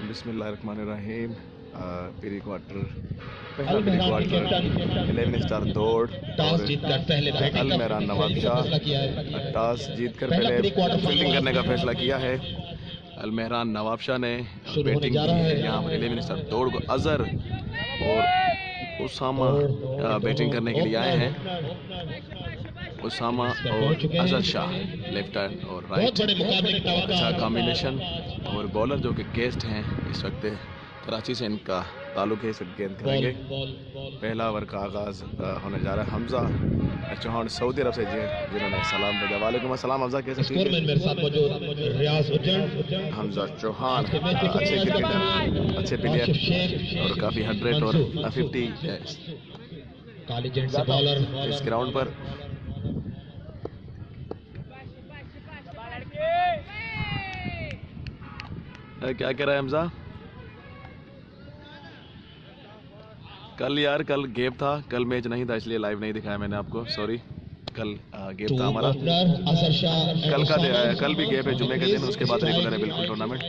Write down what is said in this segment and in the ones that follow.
बिस्मिल्लाहिर्रहमानिर्रहीम। Pre quarter, पहला pre quarter 11 star दौड़ और अल मेहरान नवाबशाह टॉस जीतकर पहले फील्डिंग करने का फैसला किया है। अल मेहरान नवाबशाह ने बैटिंग की है। यहाँ पर 11 स्टार दौड़ को अजहर और उसामा बैटिंग करने के लिए आए हैं। उसामा और अजहर शाह लेफ्ट हैंड और राइट, अच्छा कॉम्बिनेशन। और बॉलर जो कि गेस्ट हैं इस वक्त कराची से इनका ताल्लुक है, इस वक्त गेंद करेंगे। पहला ओवर का आगाज होने जा रहा है। हमजा चौहान सऊदी अरब से जिन्होंने सलाम भेजा। वालेकुम अस्सलाम हमजा, कैसे? हमजा चौहान अच्छे क्रिकेटर, अच्छे प्लेयर और काफ़ी 100 और 50 इस ग्राउंड पर। क्या कह रहा है हमजा? कल कल गेप था, कल मैच नहीं था इसलिए लाइव नहीं दिखाया मैंने आपको, सॉरी। कल गेप था हमारा, कल भी गेप है जुम्मे के दिन, उसके बाद रेगुलर है बिल्कुल tournament.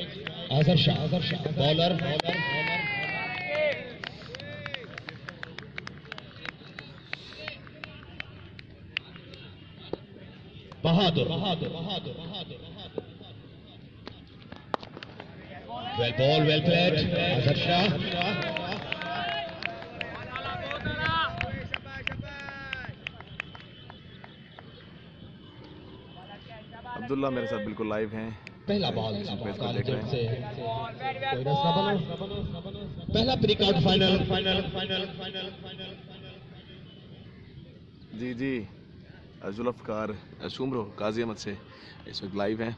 Well ball, well played. Azhar Shah. Abdullah मेरे साथ बिल्कुल लाइव हैं। पहला बॉल देख रहे हैं। पहला प्री क्वार्टर फाइनल। जी जुल्फकार शुमरो काजी अहमद से इस वक्त लाइव हैं।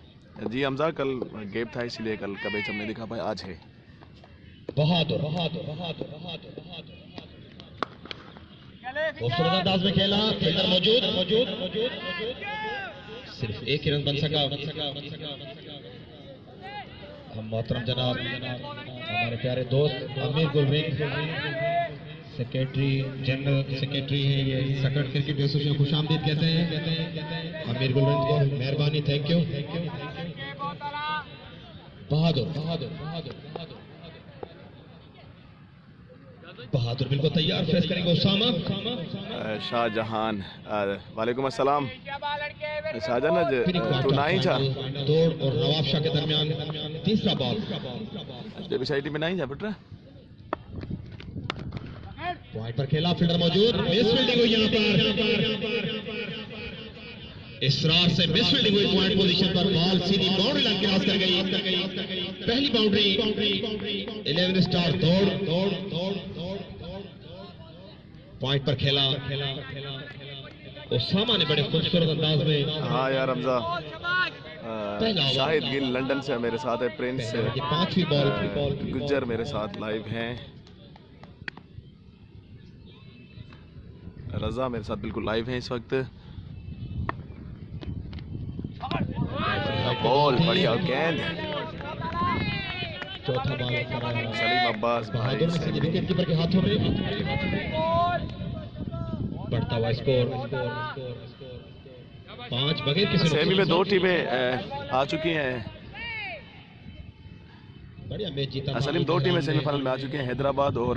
जी हमजा, कल गेप था इसलिए कल का मैच हम नहीं दिखा पाए, आज है। बहादुर खूबसूरत अंदाज में खेला, फील्डर मौजूद। सिर्फ एक ही रन बन सका। हम मोहतरम जनाब हमारे प्यारे दोस्त अमीर गुलरिंग, सेक्रेटरी जनरल सेक्रेटरी है ये सकट क्रिकेट एसोसिएशन, खुशामदीद कहते हैं अमीर गुलरिंग को। मेहरबानी, थैंक यू। बहादुर बिल्कुल तैयार, फेस करेंगे उसामा। शाहजहान, वालेकुम अस्सलाम। शाहजहान तू नहीं था दौड़ और नवाब शाह के दरमियान तीसरा बॉल। साइड में नहीं था बेटा। पॉइंट पर खेला, फील्डर मौजूद, मिस फील्डिंग हुई यहाँ पर। इसरार से मिस फील्डिंग हुई पॉइंट पोजीशन पर। बॉल सीधी बाउंड्री लाइन क्रॉस कर गई। पहली बाउंड्री 11 स्टार दौड़ पॉइंट पर खेला। उसामा ने बड़े खूबसूरत अंदाज में। हाँ यार हमजा, शाहिद गिल लंदन से मेरे साथ है, प्रिंस पांचवी बॉल गुज्जर मेरे साथ लाइव हैं, रजा मेरे साथ बिल्कुल लाइव हैं इस वक्त। बॉल बढ़िया गेंद, चौथा बॉल सलीम अब्बास भाई विकेट कीपर के हाथों में। बढ़ता हुआ स्कोर 5 बगैर किसी। सेमी में 2 टीमें आ चुकी हैं। बढ़िया मैच जीता। सलीम 2 टीमें सेमीफाइनल में आ चुकी हैं, हैदराबाद और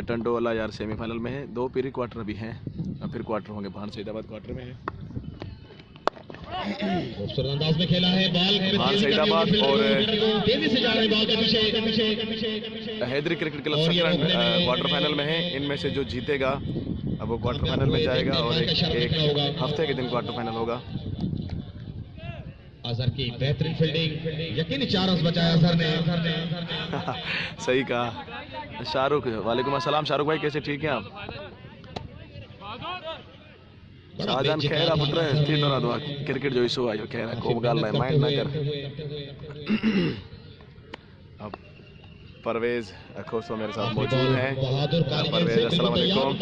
टंडोवाला यार सेमीफाइनल में है। 2 प्री क्वार्टर भी हैं, फिर क्वार्टर होंगे। भान सईदाबाद क्वार्टर में है। खूबसूरत अंदाज में खेला है बॉल। भान सईदाबाद और तेजी से जा रहे बॉल के पीछे। Hydari cricket club सकरन quarter final में है। इनमें से जो जीतेगा अब वो क्वार्टर फाइनल में जाएगा और एक हफ्ते के दिन क्वार्टर फाइनल होगा। अजहर की बेहतरीन फील्डिंग, यकीनी 4 रन बचाया अजहर ने। सही कहा। शाहरुख, वालेकुम अस्सलाम। शाहरुख भाई कैसे, ठीक हैं आप? शाहजहान खैर आप उतर रहे तीन ना दुआ क्रिकेट जो इशू आयो खैर को गाल है माइंड ना कर। अब परवेज अखोसो मेरे साथ मौजूद हैं। परवेज अस्सलाम वालेकुम।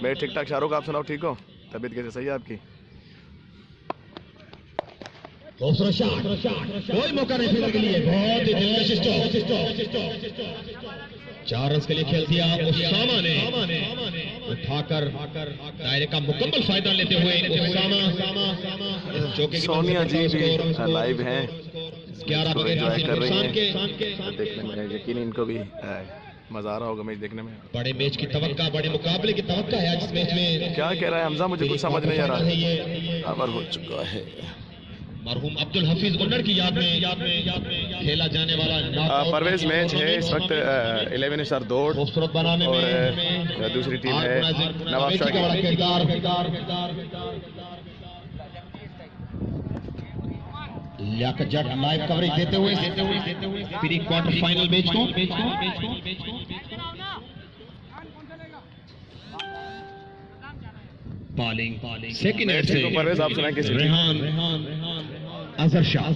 मैं ठीक ठाक। शाहरुख आप सुनाओ, ठीक हो? तबीयत कैसे, सही है आपकी? दूसरा शॉट, कोई मौका नहीं फील्डर के लिए। बहुत ही दिलकश स्टॉप। 4 रन के लिए खेल दिया उसामा ने, उठाकर दायरे का मुकम्मल फायदा लेते हुए उसामा चौके की सोनिया जी भी लाइव हैं, 11 बगैर कर रही नुकसान के। हैं। देखने में यकीन इनको भी मजा आ रहा होगा मैच देखने में। बड़े मैच की तवक्का, बड़े मुकाबले की तवक्का है आज इस मैच में। क्या कह रहा है हमजा, मुझे कुछ समझ नहीं आ रहा है। ये ओवर हो चुका है। मरहूम अब्दुल हफीज उन्नर की याद में खेला जाने वाला परवेज मैच है इस वक्त 11 स्टार दौड़ खूबसूरत बनाने और में दूसरी टीम है नवाबशाह का बड़ा की। किरदार। लियाकत जट लाइव कवरेज देते हुए प्री क्वार्टर फाइनल मैच को बॉलिंग सेकंड एंड से परवेज आप सुनाए किसी Rehan Azhar Shah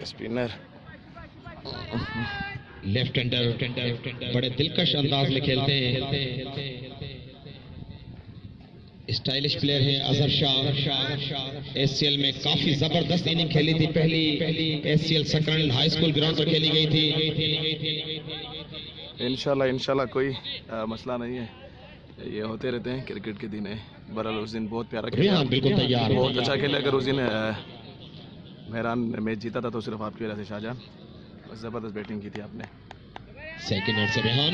spinner left hander बड़े दिलकश अंदाज में खेलते हैं, स्टाइलिश प्लेयर है अजहर शाह। एसीएल में काफी जबरदस्त इनिंग खेली थी, पहली एसीएल सकरन हाई स्कूल ग्राउंड पर खेली गई थी। इंशाल्लाह कोई मसला नहीं है, ये होते रहते हैं, क्रिकेट के दिन है। बहरहाल उस दिन बहुत प्यारा खेला, बिल्कुल तैयार, बहुत अच्छा खेला। अगर उस दिन मेहरान मैच जीता था तो सिर्फ आपकी वजह से शाहजहान, जबरदस्त बैटिंग की थी आपने। सेकंड एंड से रेहान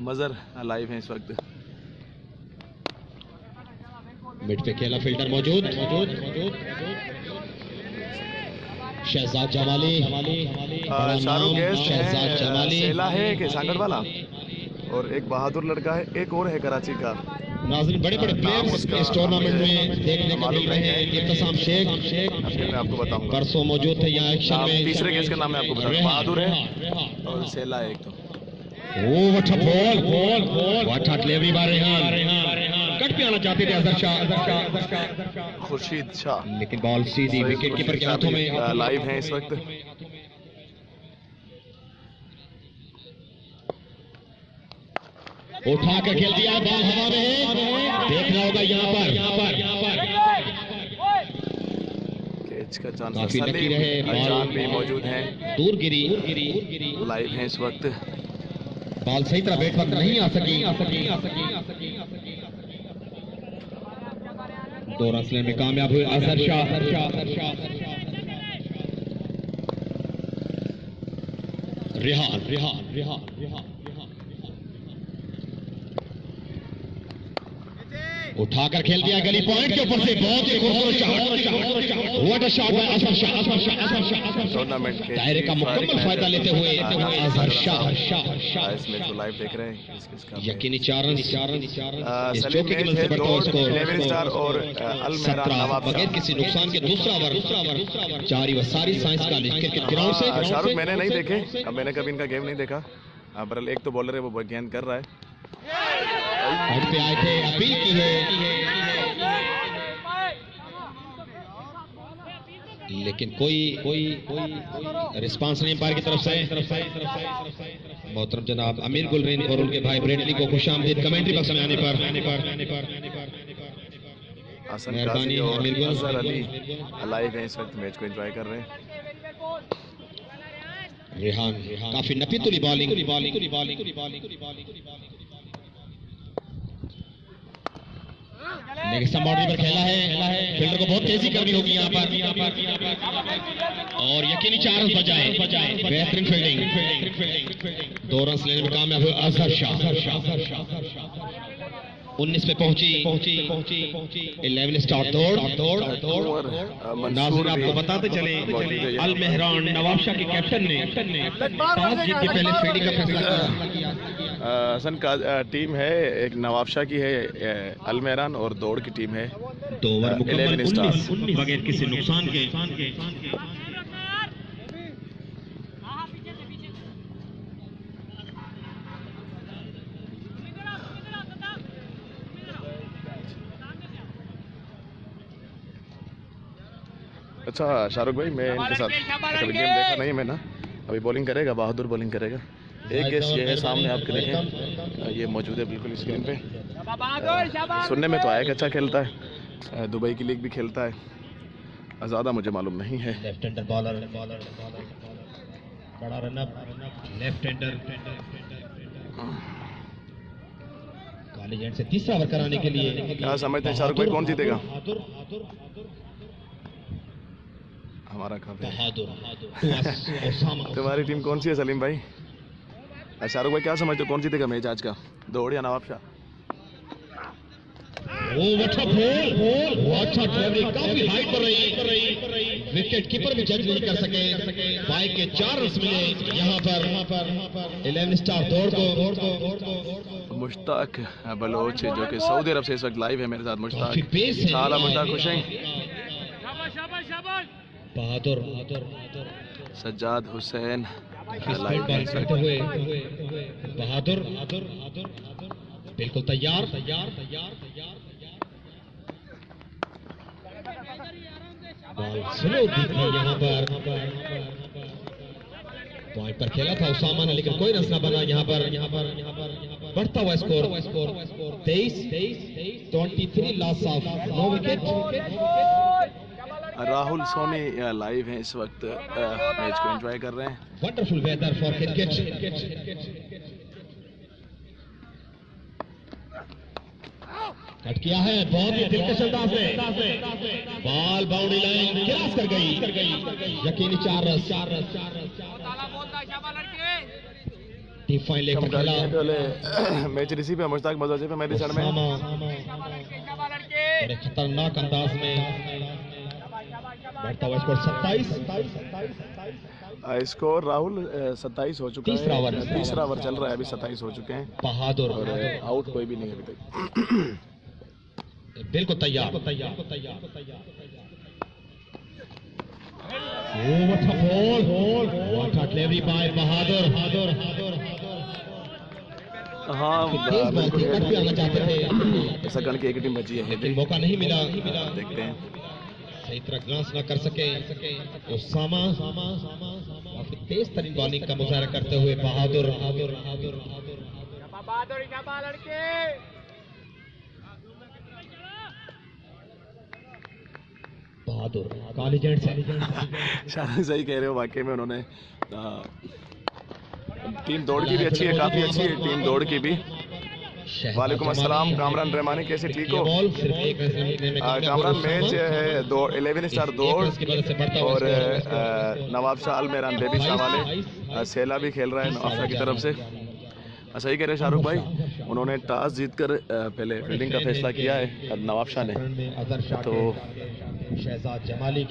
मजर लाइव है इस वक्त। मिड पे खेला फील्डर मौजूद शहजाद जमाली, शाहरुख गेस्ट शहजाद जमाली सेला है कि सांगड़ वाला, और एक बहादुर लड़का है, एक और है कराची का। नाज़रीन बड़े प्लेयर्स इस टूर्नामेंट में देखने को मिल रहे हैं। इब्तिसाम शेख मैं आपको बताऊंगा, परसों मौजूद थे यहाँ एक्शन में। तीसरे गेस्ट का नाम मैं आपको बताऊंगा, बहादुर है और सेला है एक तो। What a ball, what a delivery by Rehan. Cut पे आना चाहते थे अजहर शाह, खुर्शीद शाह, लेकिन बॉल सीधी विकेट कीपर के हाथों में। लाइव है इस वक्त। उठा कर खेल दिया, बॉल हवा में है, देखना होगा यहाँ पर कैच का चांस। काफी लकी रहे, जान भी मौजूद हैं, दूर गिरी, लाइव है इस वक्त। बॉल सही तरह बैट पर नहीं आ सकी। 2 रन लेने में कामयाब हुए अजहर शाह। रेहान उठाकर खेल दिया गली पॉइंट के ऊपर से, बहुत ही खूबसूरत what a shot bye Azhar Shah. Tournament के दायरे का मुकम्मल फायदा लेते हुए अजहर शाह इस मैच को लाइव देख रहे हैं। यकीनी 4 रन इस चौके की मैच है मंजिल पर दौड़, स्कोर 11 स्टार और अल मेहरान 17 नवाबशाह। बगैर किसी नुकसान के दूसरा ओवर जारी व सारी साइंस कॉलेज क्रिकेट ग्राउंड से। शाहरुख मैंने नहीं देखे, अब मैंने कभी इनका गेम नहीं देखा। बहरहाल एक तो बॉलर है वो गेंद कर रहा है। हेड पे आए थे, अपील की है, लेकिन कोई रिस्पांस नहीं अंपायर की तरफ से। मोहतरम जनाब अमीर गुलरेन और उनके भाई ब्रेडली को खुशामदीद कमेंट्री बॉक्स में आने पर मेहरबानी। अजहर अली लाइव है इस वक्त, मैच को एंजॉय कर रहे हैं। रेहान काफी नफीतुली बॉलिंग। नेक्स्ट बाउंड्री पर खेला है, फील्डर को बहुत तेजी करनी होगी यहाँ पर, और यकीनी 4 रन बजाए। बेहतरीन फील्डिंग, 2 रन लेने में कामयाब हुए अजहर शाह। 19 पे पहुंची 11 स्टार दौड़। नाज़रीन आपको बताते चले अल मेहरान नवाबशाह के कैप्टन ने टॉस जीत के पहले फील्डिंग का फैसला किया। हसन का टीम है, एक नवाबशाह की है अल मेहरान और दौड़ की टीम है 2 ओवर मुकम्मल 19 बगैर किसी नुकसान के। अच्छा शाहरुख भाई, मैं इनके साथ कभी गेम देखा नहीं मैं ना। अभी बॉलिंग करेगा बहादुर, बॉलिंग करेगा। एक गेस ये है सामने आपके देखें, ये मौजूद है बिल्कुल स्क्रीन पे। सुनने में तो आया कि अच्छा खेलता है, दुबई की लीग भी खेलता है, ज़्यादा मुझे मालूम नहीं है। लेफ्ट हैंडर बॉलर बड़ा रनअप लेफ्ट हैंडर काली जेंट से तीसरा ओवर कराने के लिए। क्या समझते हैं शाहरुख भाई कौन जीतेगा? हमारा काफी। तुम्हारी टीम कौन सी है सलीम भाई? शाहरुख भाई क्या समझते हो कौन जीतेगा मैच आज का, दौड़ या नवाब शाह? अच्छा डिलीवरी, काफी हाइट पर रही, विकेट कीपर भी जज नहीं कर सके। बाई के 4 रन मिले यहाँ पर 11 स्टार दौड़ को। मुश्ताक बलोच जो कि सऊदी अरब से इस वक्त लाइव है मेरे साथ। मुश्ताक शाला मुश्ताक खुश हैं? बहादुर सज्जाद हुसैन बहादुर बिल्कुल तैयार। स्लो दिख रही यहाँ पर पॉइंट पर खेला था उसामा ने, लेकिन कोई रन ना बना। यहाँ पर बढ़ता हुआ score 23 loss of 9 wicket. Rahul Soni live हैं इस वक्त, मैच को एंजॉय कर रहे हैं। Wonderful weather for cricket. Cut किया है बहुत ही दिलकश अंदाज में, बॉल बाउंड्री लाइन क्रॉस कर गई, यकीनी 4 रन। डिफाइन लेकर खेला। मैच रिसीव है मुश्ताक मजोजी पे मेरी सर में बड़े खतरनाक अंदाज में बढ़ता हुआ स्कोर 27। स्कोर राहुल 27 हो चुका है। तीसरा ओवर चल रहा है, अभी 27 हो चुके हैं। बहादुर और आउट कोई भी नहीं है अभी तक। बिल्कुल तैयार। डिलीवरी बाय बहादुर। हाँ कट भी आना चाहते थे, सकंड की एक टीम बची है, लेकिन मौका नहीं मिला। देखते हैं सही तरह ग्लांस न कर सके उसामा। काफी तेज तरीन बॉलिंग का मुजाहरा करते हुए बहादुर। काली जेंट शायद सही कह रहे हो, वाकई में उन्होंने टीम दौड़ की भी अच्छी है, काफी अच्छी है टीम दौड़ की भी। वालेकुम अस्सलाम कामरान रहमानी, कैसे ठीक हो? कामरान मैच है 11 स्टार दौड़ और नवाब शाह अल मेरान बेबी शाह वाले सेला भी खेल रहा है नवाब शाह की तरफ से। सही कह रहे शाहरुख भाई, उन्होंने टॉस जीतकर पहले फील्डिंग का फैसला किया है नवाब शाह ने, तो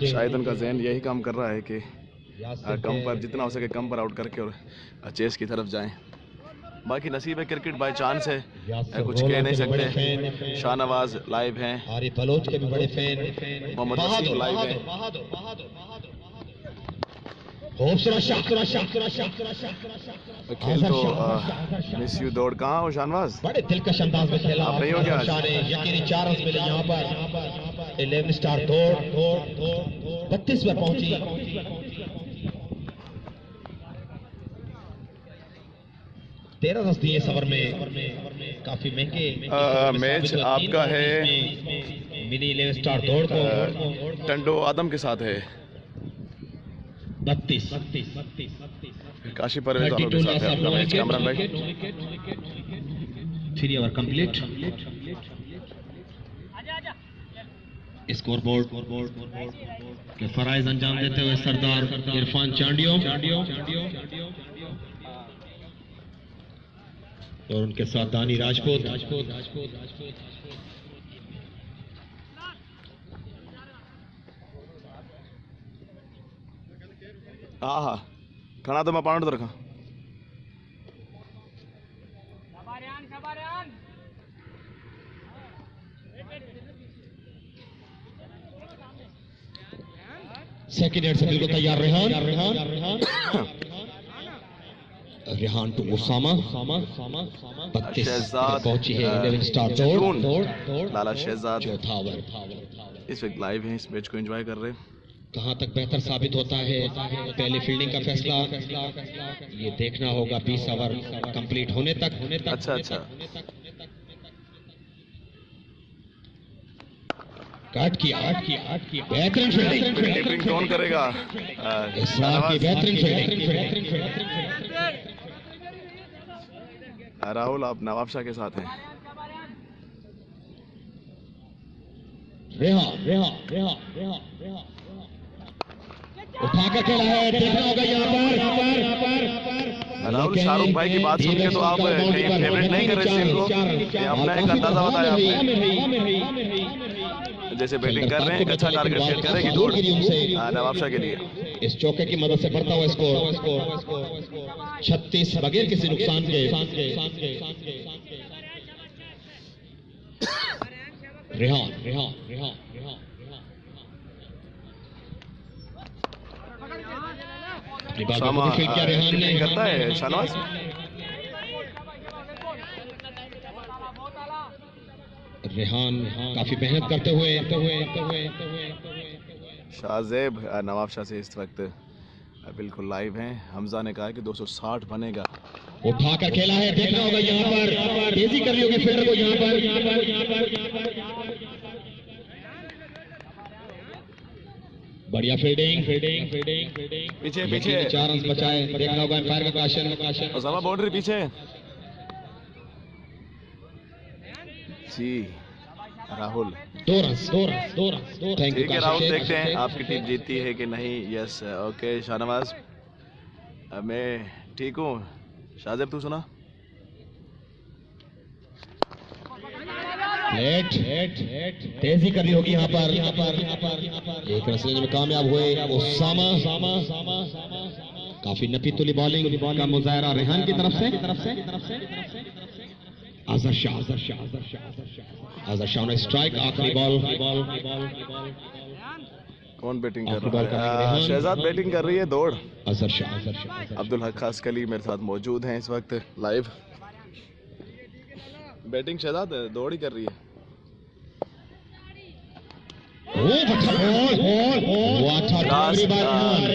शायद उनका जहन यही काम कर रहा है कि कम पर जितना हो सके कम पर आउट करके और चेस की तरफ जाएं। बाकी नसीब है, क्रिकेट बाय चांस है, कुछ कह नहीं सकते। शाहनवाज लाइव हैं, आरिफ बलोच के भी बड़े फैन, मोहम्मद नसीब लाइव हैं। खेल तो मिस यू दौड़ कहाँ हो शाहनवाज? बड़े दिलकश अंदाज में खेला, आप नहीं हो क्या? यकीनी 4 रन मिले यहाँ पर। 11 स्टार दौड़ 32 पर पहुंची। तेरह रन दिए सवर में, काफी महंगे मैच आपका है मिनी 11 स्टार दौड़ को टंडो आदम के साथ है। 32 काशी परवेज वालों के साथ है आपका मैच कामरान भाई। 3 ओवर कंप्लीट। स्कोर बोर्ड के फराइज अंजाम देते हुए सरदार इरफान चांडियो और उनके साथ दानी राजपूत। हाँ खाना तो मैं पानी तो रखा। सेकंड एंड से बिल्कुल तैयार रेहान टू उसामा। 32 पहुंची है 11 स्टार दौड़। लाला शहजाद इस वक्त लाइव हैं, इस मैच को एंजॉय कर रहे हैं। कहां तक बेहतर साबित होता है पहले फील्डिंग का फैसला ये देखना होगा 20 ओवर कंप्लीट होने तक। अच्छा काट किया बेहतरीन फील्डिंग। कीपिंग कौन करेगा? इसरार की बेहतरीन फील्डिंग। राहुल आप नवाब शाह के साथ हैं। रेहा उठाकर खेला है, देखना होगा यहाँ पर। राहुल शाहरुख भाई की बात सुन के तो आप कहीं फेवरेट नहीं कर रहे थे इनको, ये अपना एक अंदाजा बताया आपने। जैसे बैटिंग कर रहे हैं, एक अच्छा टारगेट सेट करेगी दौड़ नवाब शाह के लिए। इस चौके की मदद से बढ़ता हुआ स्कोर 36 बगैर किसी नुकसान के। रेहा कीपिंग करता है शाहनवाज। रेहान काफी मेहनत करते हुए शाहजेब नवाब शाह से इस वक्त बिल्कुल लाइव हैं। हमजा ने कहा कि 260 बनेगा। उठाकर खेला है, देखना होगा यहाँ पर, तेजी कर ली होगी फील्डर को यहाँ पर। बढ़िया फील्डिंग। पीछे 4 रन बचाए, देखना होगा एम्पायर का क्वेश्चन। उसामा बाउंड्री पीछे जी। राहुल 2 रन। ठीक है राहुल, देखते हैं आपकी टीम जीतती है कि नहीं। यस ओके शाहनवाज, मैं ठीक हूँ। शाहजेब तू सुना? तेजी करनी होगी यहाँ पर। एक रन लेने में कामयाब हुए उसामा। काफी नपी तुली बॉलिंग का मुजाहरा रेहान की तरफ से। अजहर शाह ने स्ट्राइक। आखिरी बॉल। कौन बैटिंग कर रहा है? शहजाद बैटिंग कर रही है, दौड़। अजहर शाह। अब्दुल हक खासकली मेरे साथ मौजूद हैं इस वक्त लाइव। बैटिंग शहजाद दौड़ ही कर रही है।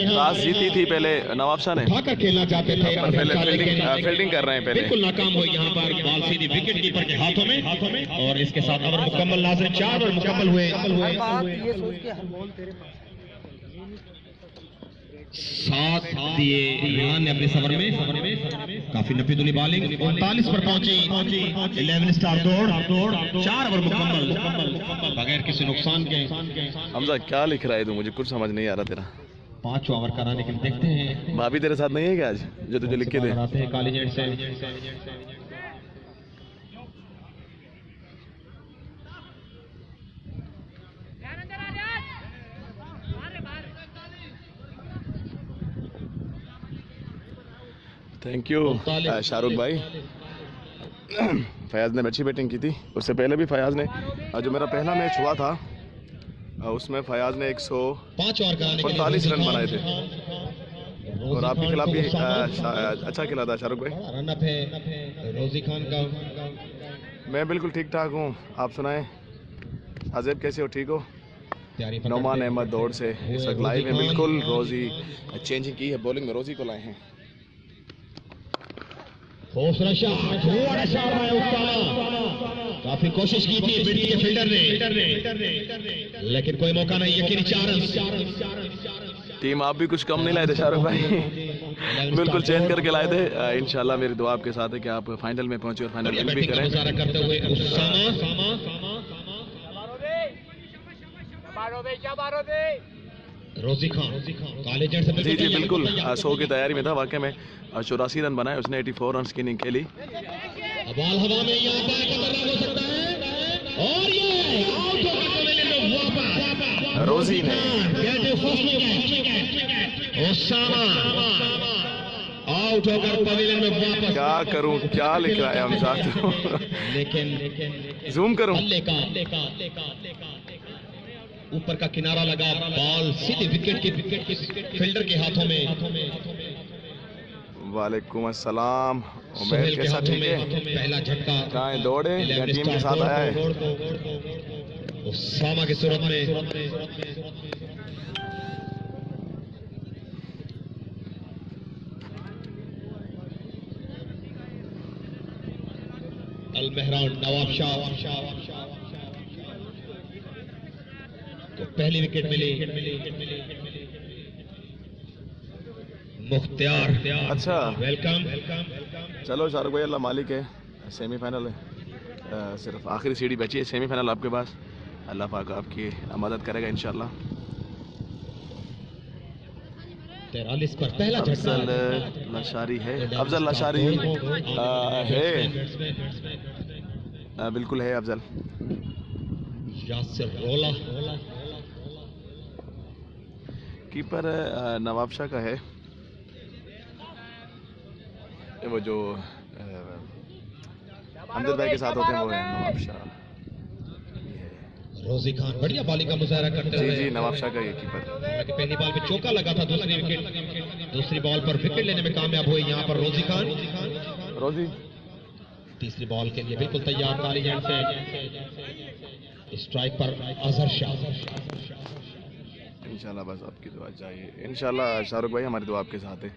टॉस जीती थी पहले नवाब शाह ने। खेलना चाहते थे, पहले फील्डिंग कर रहे हैं पहले। बिल्कुल नाकाम हुई यहाँ पर। बॉल सीधी विकेट कीपर के हाथों में और इसके साथ ओवर मुकम्मल। नाज़रीन 4 ओवर मुकम्मल हुए। सात दिए रेहान ने अपने सवर में। काफी नफी दुली बॉलिंग 39 पर पहुंची। 11 स्टार दौड़। 4 ओवर मुकम्मल बगैर किसी नुकसान के। हमजा क्या लिख रहा है तू? मुझे कुछ समझ नहीं आ रहा तेरा। 5वां ओवर कराने के लिए देखते हैं। भाभी तेरे साथ नहीं है क्या आज, जो तुझे लिख के दे? काली जेट से थैंक यू शाहरुख भाई। फयाज ने अच्छी बैटिंग की थी। उससे पहले भी फयाज ने, जो मेरा पहला मैच हुआ था उसमें फयाज ने 145 रन बनाए थे और आपके खिलाफ भी अच्छा खेला था शाहरुख भाई। रन अप है रोजी खान का। मैं बिल्कुल ठीक ठाक हूँ, आप सुनाएं। आज़ेब कैसे हो? ठीक हो? नौमान अहमद दौड़ से इस वक्त लाइव है। बिल्कुल रोजी चेंजिंग की है, बॉलिंग में रोजी को लाए हैं। काफी कोशिश की थी बिडी के फील्डर ने, लेकिन कोई मौका नहीं। यकीनी 4 रन। टीम आप भी कुछ कम नहीं लाए थे शाहरुख भाई, बिल्कुल चेंज करके लाए थे। इंशाल्लाह मेरी दुआ आपके साथ है कि आप फाइनल में पहुंचे और फाइनल विन भी करें। करते हुए रोजी खान काले जेट से जी बिल्कुल 100 की तैयारी में था। वाकई में 84 रन बनाए उसने। 84 रन की इनिंग खेली। बॉल हवा में यहाँ पर खतरनाक हो सकता है और ये आउट होकर रोजी ने आउट होकर पवेलियन में वापस। क्या करूं, क्या लिख रहा है हमजा? लेकिन जूम करूं? ऊपर का किनारा लगा, बॉल सीधे विकेट के फील्डर के हाथों में। वालेकुम अस्सलाम। उमैर कैसा? ठीक है। पहला झटका कहाँ है? दौड़े या टीम के साथ आया है? उसामा की सूरत में अल मेहरान नवाब शाह तो पहली विकेट मिली मुख्तियार। अच्छा वेलकम। चलो शाहरुख भाई, अल्लाह मालिक है, सेमीफाइनल है, सिर्फ आखिरी सीढ़ी बची है, सेमीफाइनल आपके पास। अल्लाह पाक आपकी मदद करेगा इंशाल्लाह। 43 पर पहला अफजल लशारी है, अफजल लशारी है, बिल्कुल है अफजल। यासिर रोला कीपर नवाब शाह का है, वो जो हमजद भाई के साथ होते हैं वो है नवाब शाह। रोजी खान बढ़िया बॉलिंग का मुजाहरा करते हुए। जी नवाब शाह का ये कीपर। पहली बॉल पे चौका लगा था, दूसरी विकेट, दूसरी बॉल पर विकेट लेने में कामयाब हुए यहाँ पर रोजी खान। रोजी तीसरी बॉल के लिए बिल्कुल तैयार, काली जैंड से स्ट्राइक पर अजहर शाह। इंशाल्लाह बस आपकी दुआ चाहिए, इंशाल्लाह शाहरुख भाई हमारी दुआ आपके साथ है।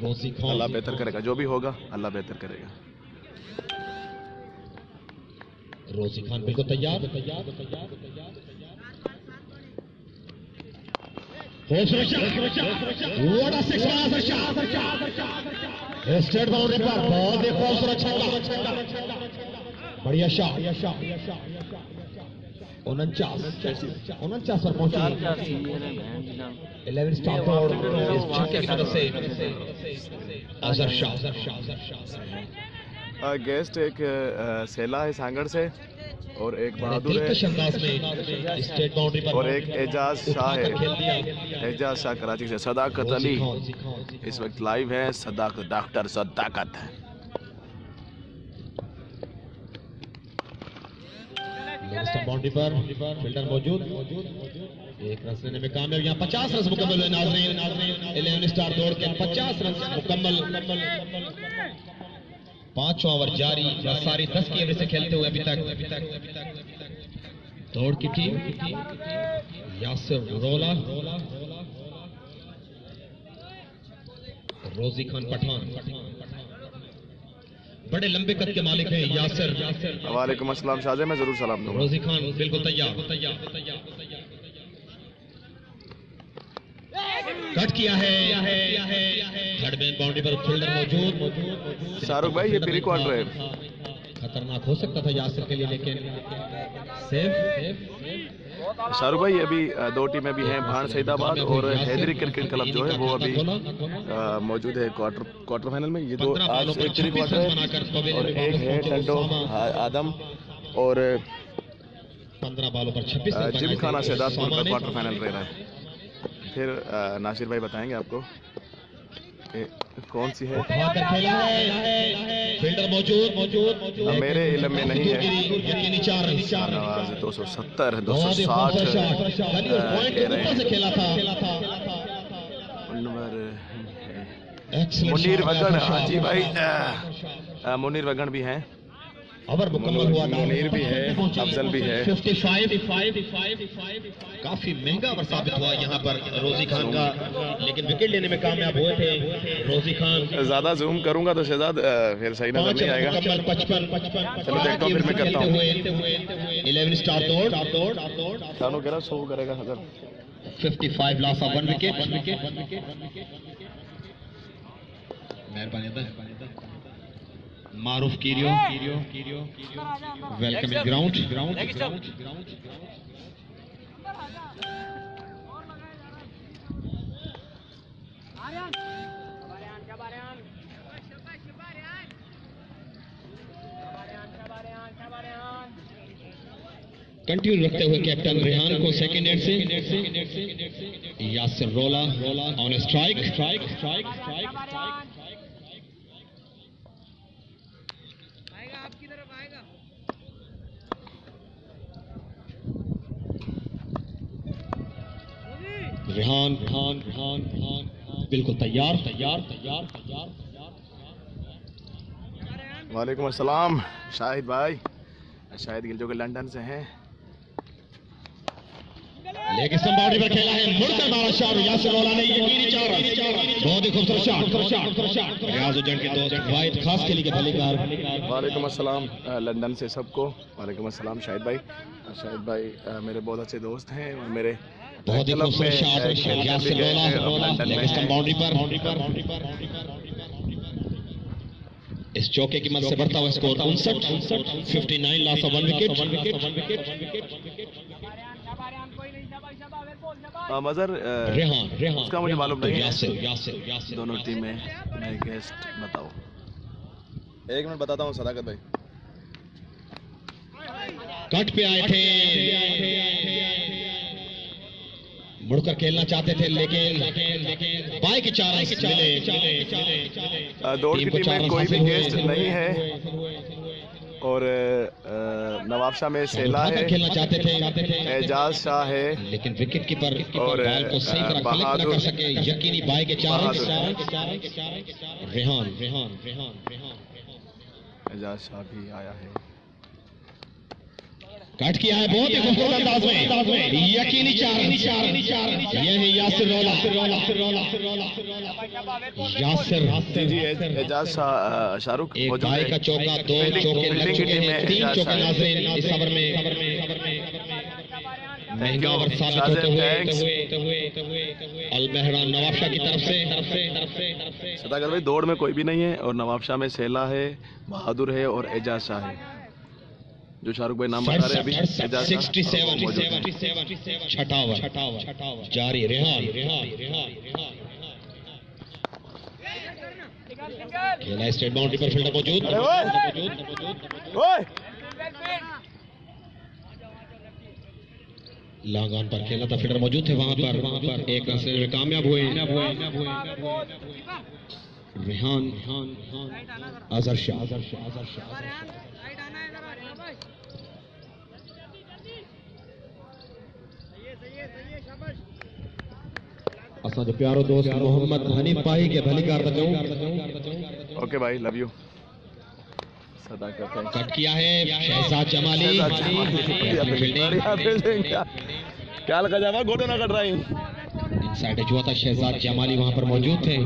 रोजी खान अल्लाह बेहतर करेगा, जो भी होगा अल्लाह बेहतर करेगा। रोजी खान बिल्कुल तैयार। स्टेट बाउंड्री पर बॉल देखो, सुरक्षा बढ़िया शॉट। 49 पर पहुंची 11 स्टार फॉर इस छक्के की मदद से अजहर शाह। गेस्ट एक सेला है सांगड़ से, और एक बहादुर है, स्टेट बाउंड्री पर, और एक एजाज शाह है, एजाज शाह कराची से। सदाकत अली इस वक्त लाइव है, सदाकत डॉक्टर सदाकत। बाउंड्री पर फील्डर मौजूद, एक रन लेने में कामयाब। यहाँ 50 रन मुकम्मल हुए नाज़रीन। 11 स्टार दौड़ के 50 रन मुकम्मल। 5वां ओवर जारी, सारी 10 की एवरेज से खेलते हुए अभी तक दौड़ की टीम। यासिर रोला, रोजी खान पठान बड़े लंबे कद के मालिक हैं यासिर। वालेकुम अस्सलाम शाहजे, मैं जरूर सलाम दूंगा। रोजी खान बिल्कुल तैयार। कट किया है, थर्ड मैन बाउंड्री पर फील्डर मौजूद। शाहरुख भाई ये प्री क्वार्टर है, खतरनाक हो सकता था यासिर के लिए, लेकिन सेफ। शाहरुख भाई अभी दो टीमें भी हैं, भान सईदाबाद और हैदरी क्रिकेट क्लब जो है वो अभी मौजूद है क्वार्टर फाइनल में। ये दो आज एक प्री क्वार्टर है और एक है टंडो आदम और 15 बॉलों पर 26 जिम खाना शहदादपुर का क्वार्टर फाइनल रह रहा है। फिर नासिर भाई बताएंगे आपको कौन सी है। फील्डर मौजूद मेरे इल्म में नहीं है। 270 260 खेला था। मुनीर वगड़, हाँ जी भाई, मुनीर वगड़ भी हैं, ओवर मुकम्मल हुआ। मुनीर भी है, अफजल भी है। 55 काफी महंगा ओवर साबित हुआ यहाँ पर रोजी खान का, लेकिन विकेट लेने में कामयाब हुए थे रोजी खान। ज्यादा जूम करूंगा तो शहजाद फिर सही नजर नहीं आएगा। 55 चलो देखता हूँ, फिर मैं करता हूँ। 11 स्टार दौड़ शानू कह रहा शो करेगा अगर 55 लॉस ऑफ 1 विकेट। मेहरबानी मारूफ कीरियो वेलकम इन ग्राउंड। कंटिन्यू रखते हुए कैप्टन रेहान को सेकंड एंड से यासिर रोला ऑन स्ट्राइक। रेहान बिल्कुल तैयार। वालेकुम अस्सलाम शाहिद भाई, शाहिद गिल जो कि लंदन से हैं। लेकिन बाउंड्री पर खेला है, मुड़कर मारा शॉट यासिर रौला ने, यकीनी चार रन, बहुत ही खूबसूरत शॉट। रियाजुद्दीन के दोस्त वाहिद खास के लिए भलीकार। वालेकुम अस्सलाम लंदन से सबको। वालेकुम अस्सलाम शाहिद भाई मेरे बहुत अच्छे दोस्त हैं और मेरे बहुत ही खूबसूरत शॉट यासिर रौला, लेकिन बाउंड्री पर इस चौके की मदद से बढ़ता हुआ स्कोर 59 लॉस ऑफ 1 विकेट। मजर रेहान उसका मुझे मालूम नहीं है। यासिर दोनों टीमें मैं गेस्ट बताओ। एक मिनट बताता हूँ सदाकत भाई। कट पे आए थे, मुड़कर खेलना चाहते थे, लेकिन बाई के 4 रन मिले। दौड़ की टीम में कोई भी गेस्ट नहीं है और नवाबशाह में सेला है, खेलना चाहते थे, एजाज शाह है, लेकिन विकेट कीपर और बॉल को सही तरह कलेक्ट न कर सके। यकीनी बाई के 4 रेहान एजाज शाह भी आया है। कट किया है बहुत ही खूबसूरत अंदाज में, यकीनी 4 ये है यासिर जी एजाज शाहरुख एक बाई का चौका, 2 चौके लग चुके हैं, 3 चौके नाज़रीन इस ओवर में महंगा ओवर साबित होते हुए अल मेहरान नवाबशाह की तरफ से। सदाकत भाई दौड़ में कोई भी नहीं है और नवाबशाह में सेला है, बहादुर है और एजाज शाह है। जो शाहरुख भाई नाम बता रहे हैं अभी। 67 छठा ओवर जारी। रेहान खेला स्ट्रेट बाउंड्री पर, फील्डर मौजूद। लॉन्ग ऑन पर खेला था, फील्डर मौजूद थे वहां पर। एक रन से कामयाब हुए। रेहान अजहर शाह असा जो प्यारो दोस्त मोहम्मद हनीफ पाही के भलीकार बचाऊं। ओके भाई लव यू। सदाकत कट किया है शहजाद जमाली। क्या लगा जावा गोटो ना कट रहा है। इनसाइड जो था शहजाद जमाली वहां पर मौजूद थे।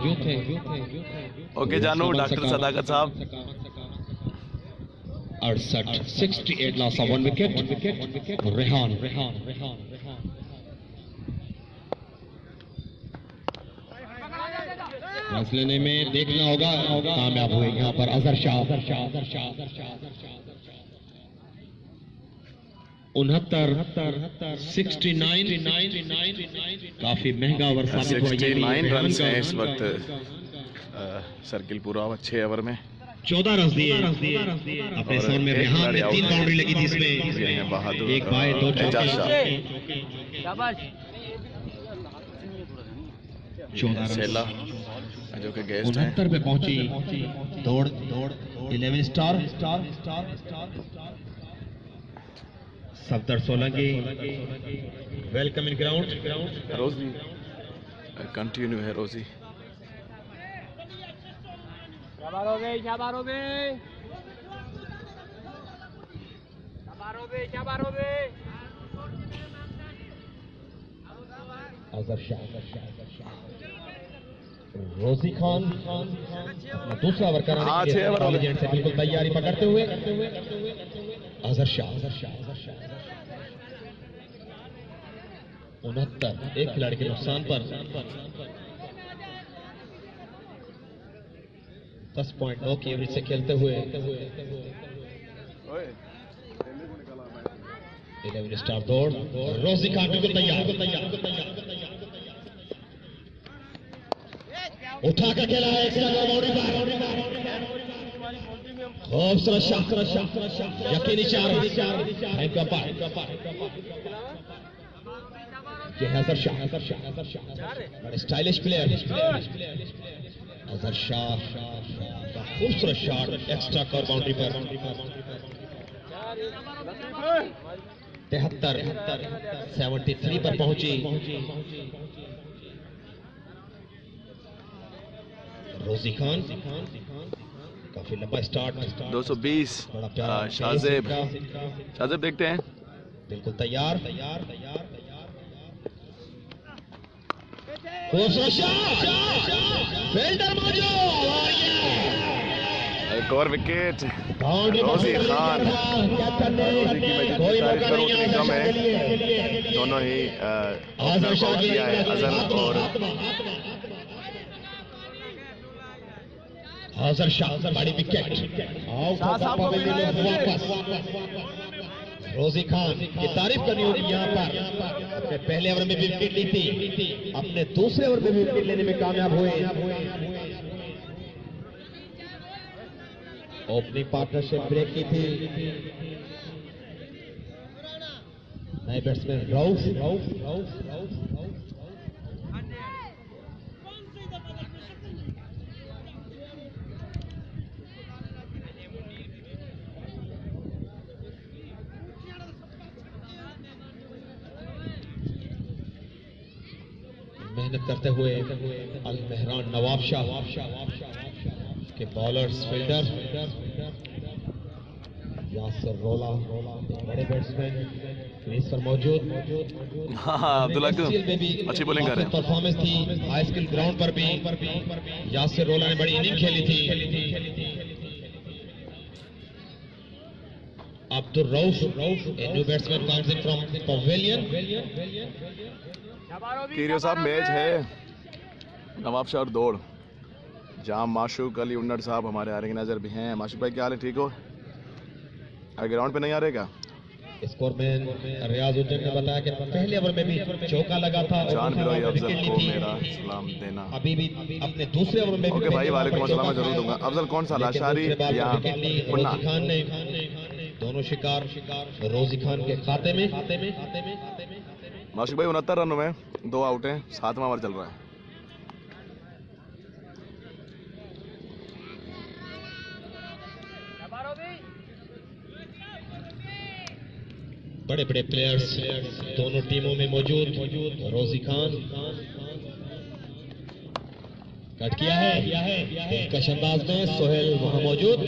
ओके जानू डॉक्टर सदाकत साहब। 68 लॉस ऑफ 1 विकेट। रेहान फैसले में देखना होगा, कामयाब हुए यहाँ पर अजहर शाह। 69 काफी महंगा ओवर साबित हुआ। 69 रन है इस वक्त सर्किल पूरा 6 ओवर में 14 रन दिए अपने ओवर में। रेहान ने 3 बाउंड्री लगी थी इसमें, बहादुर, एक बाय 2 एजाज शाह। 14 सेला जो कि गेस्ट है। 69 पे पहुंची दौड़ 11 star. Safdar Solanki welcome in ground. रोजी कंटिन्यू है। रोजी अजहर शाह रोजी खान अपना दूसरा ओवर कराने के लिए से बिल्कुल तैयारी पकड़ते हुए अजहर शाह 69 एक खिलाड़ी के नुकसान पर 10.9 की एवरेज से खेलते हुए 11 स्टार दौड़। रोजी खान बिल्कुल तैयार उठा कर खेला है खूबसूरत शॉट, यकीनी 4 अजहर शाह बड़े स्टाइलिश प्लेयर। अजहर शाह का खूबसूरत शॉट एक्स्ट्रा कॉर बाउंड्री पर 73 पर पहुंची। रोजी खान काफी लंबा स्टार्ट 220। शाहजेब देखते हैं। बिल्कुल तैयार फील्डर एक और विकेट रोजी खान। रोजी की मैं जितनी तारीफ करूं उतनी कम है। दोनों ही ओपनर को आउट किया है, अजहर और बड़ी विकेट। वापस रोजी खान की तारीफ करनी होगी यहाँ पर। अपने पहले ओवर में भी विकेट ली थी, अपने दूसरे ओवर में भी विकेट लेने में कामयाब हुए। ओपनिंग पार्टनरशिप ब्रेक की थी। नए बैट्समैन राउफ मेहनत करते हुए अल मेहरान नवाब शाह के बॉलर्स फील्डर यासिर रोला बड़े बैट्समैन क्रीज पर मौजूद। हाँ अब्दुल्ला अच्छी बॉलिंग कर रहे हैं। परफॉर्मेंस थी हाई स्किल ग्राउंड पर भी। यासिर रोला ने बड़ी इनिंग खेली थी। Abdul Rauf new batsman comes in from pavilion. कीरियो साहब मैच है नवाब शाह और दौड़। जाम माशूक अली उन्नड़ साहब हमारे आरिंग नजर भी हैं। माशूक भाई क्या हाल है, ठीक हो? ग्राउंड पे नहीं आ रहे क्या? स्कोरमैन रियाजुद्दीन ने बताया कि पहले ओवर में भी चौका लगा था। जान बिलोई अफजल को मेरा सलाम देना। अभी भी अपने दूसरे ओवर में ओके भाई, वालेकुम अस्सलाम, मैं जरूर दूंगा। अफजल कौन सा, लाशारी या मुन्ना? खान ने दोनों शिकार रोजी खान के खाते में। माशूक भाई 69 रनों में 2 आउट हैं, 7वां ओवर चल रहा है। बड़े बड़े प्लेयर्स दोनों टीमों में मौजूद। रोजी खान कट किया है दिलकश अंदाज में। सोहेल वहां मौजूद।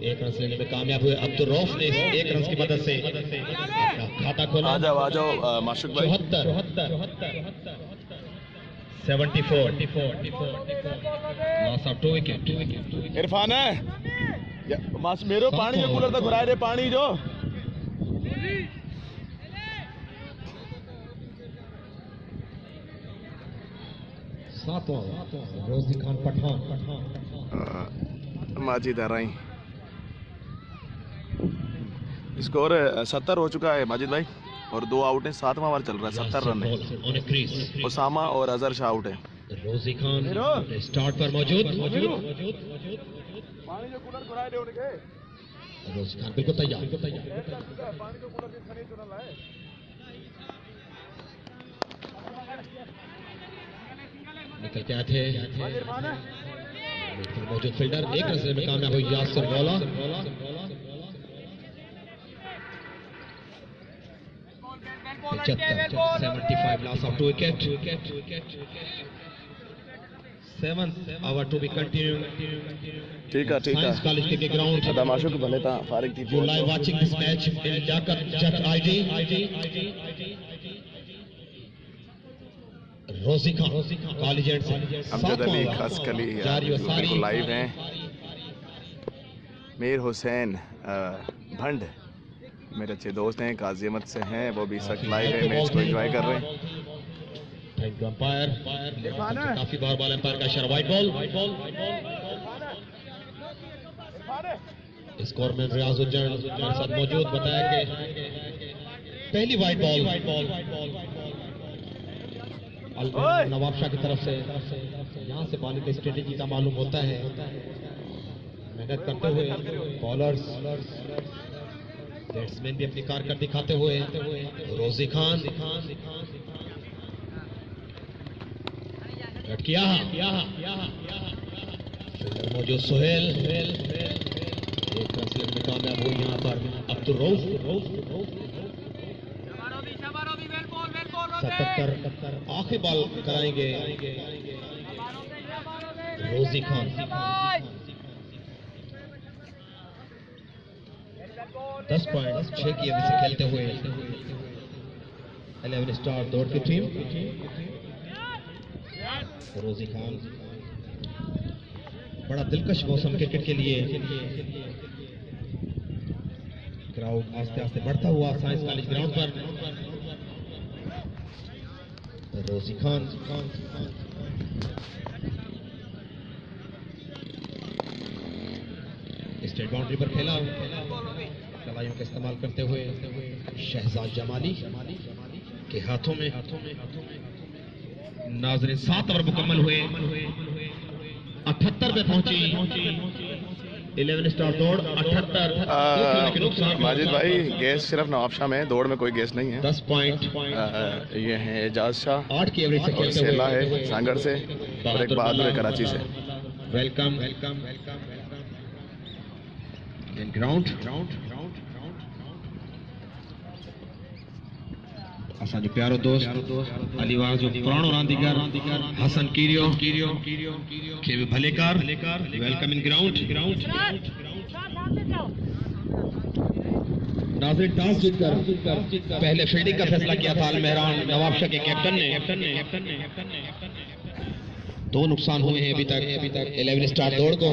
एक रन लेने में कामयाब हुए। अब्दुल रऊफ ने 1 रन की मदद से खाता खोला। आ जाओ माशूक भाई। 74 लॉस ऑफ 2 विकेट। इरफान है मेरो पानी जो कूलर तक घुराए दे पानी जो। रोजी खान पठान माजिद आराई। स्कोर 70 हो चुका है माजिद भाई और 2 आउट है, 7वां ओवर चल रहा है। 70 रन है। उसामा और अजहर शाह आउट है। रोजी खान स्टार्ट पर मौजूद। रोजी खान बिल्कुल तैयार। निकल के आए थे मौजूद फील्डर। 1 रन में कामयाब हुई Yasir Rola. 75 loss of 2 wicket. 7 over to be continue. ठीक है कॉलेज के ग्राउंड। माशूक भले था फारिग थी। You live watching this match in जट आईडी। रोजी खान कॉलेज से अमजद अली खसकली लाइव हैं। मीर हुसैन भंड मेरे अच्छे दोस्त हैं, काजी अहमद से हैं, वो भी सख्त लाइव है, मैच को एंजॉय कर रहे हैं। Thank you umpire. काफी बार बॉल अंपायर का इशारा वाइड बॉल। स्कोरमैन रियाजुद्दीन हमारे साथ मौजूद। बताया कि पहली वाइड बॉल नवाब शाह की तरफ से। यहाँ से बॉलिंग की स्ट्रेटेजी का मालूम होता है। मेहनत करते हुए बॉलर्स बैट्समैन भी अपनी कारकर्दगी दिखाते हुए। रोजी खान कट किया। मौजूद सोहेल 1 रन में कामयाब हुई यहाँ पर। अब्दुल रऊफ 77 आखिरी बॉल कराएंगे रोजी खान। 10.6 की अभी से खेलते हुए 11 स्टार दौड़ की टीम। रोजी खान। बड़ा दिलकश मौसम क्रिकेट के लिए। क्राउड आस्ते आस्ते बढ़ता हुआ साइंस कॉलेज ग्राउंड पर। रोजी खान स्टेट बाउंड्री पर खेला, कलाइयों का इस्तेमाल करते हुए शहजाद जमाली के हाथों में। नाज़रीन 7 ओवर मुकम्मल हुए, 78 पे पहुंची 11 स्टार दौड़ 78। माजिद भाई गेस सिर्फ नवाबशाह में, दौड़ में कोई गेस नहीं है। 10 पॉइंट ये है एजाज शाह 8 की एवरेज से और खेलते सेला हुए है सांगड़ से और एक बहादुर है कराची से। Welcome ground. असांजो प्यारो दोस्त अलीवार जो पुराणो रांदीगर हसन कीरियो खे भी भलेकार। Welcome in ground. नाज़रीन टॉस जीतकर पहले फील्डिंग का फैसला किया था अल मेहरान नवाबशाह के कैप्टन ने। 2 नुकसान हुए हैं अभी तक 11 स्टार दौड़ को।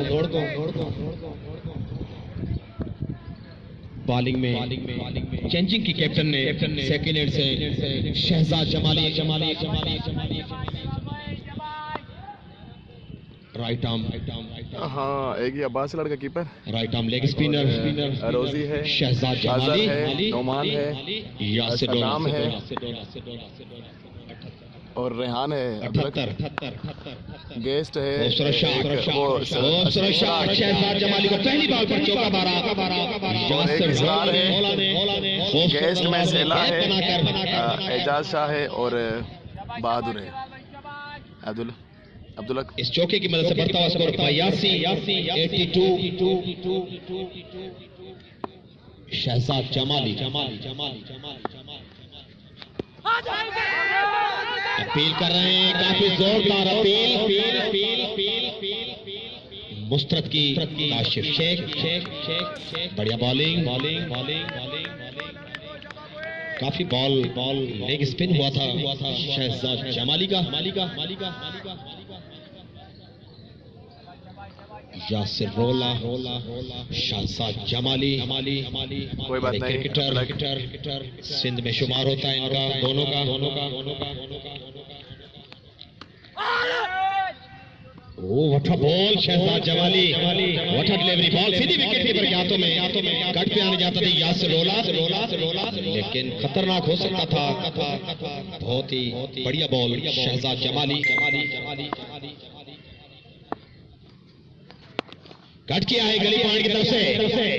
बॉलिंग में चेंजिंग की कैप्टन ने सेकंड एंड से शहजाद जमाली राइट आर्म। हाँ एक ही अब्बास से लड़का keeper. Right arm leg spinner रोजी है, शहजाद जमाली है, नोमान है, यासिर सदाम है और रेहान है। 78 गेस्ट है शहजाद जमाली को पहली बॉल पर चौका मारा। इसरार है, गेस्ट में सेला है, एजाज शाह है और बहादुर है। अब्दुल्ला इस चौके की मदद से बढ़ता हुआ स्कोर 82। शहजाद जमाली अपील कर रहे हैं, काफी जोरदार अपील। मुस्तरद की काशिफ शेख बढ़िया बॉलिंग। काफी बॉल लेग स्पिन हुआ था शहजाद जमाली का। यासिर रोला शहजाद जमाली कोई बात नहीं, क्रिकेटर सिंध में शुमार होता है इनका दोनों का। वठा बॉल शहजाद जमाली, वठा डिलीवरी बॉल सीधी विकेट कीपर के हाथों में कट पे आने जाता था यासिर रोला, लेकिन खतरनाक हो सकता था। बहुत ही बढ़िया बॉल शहजाद जमाली। कट किया है गली पॉइंट की तरफ से,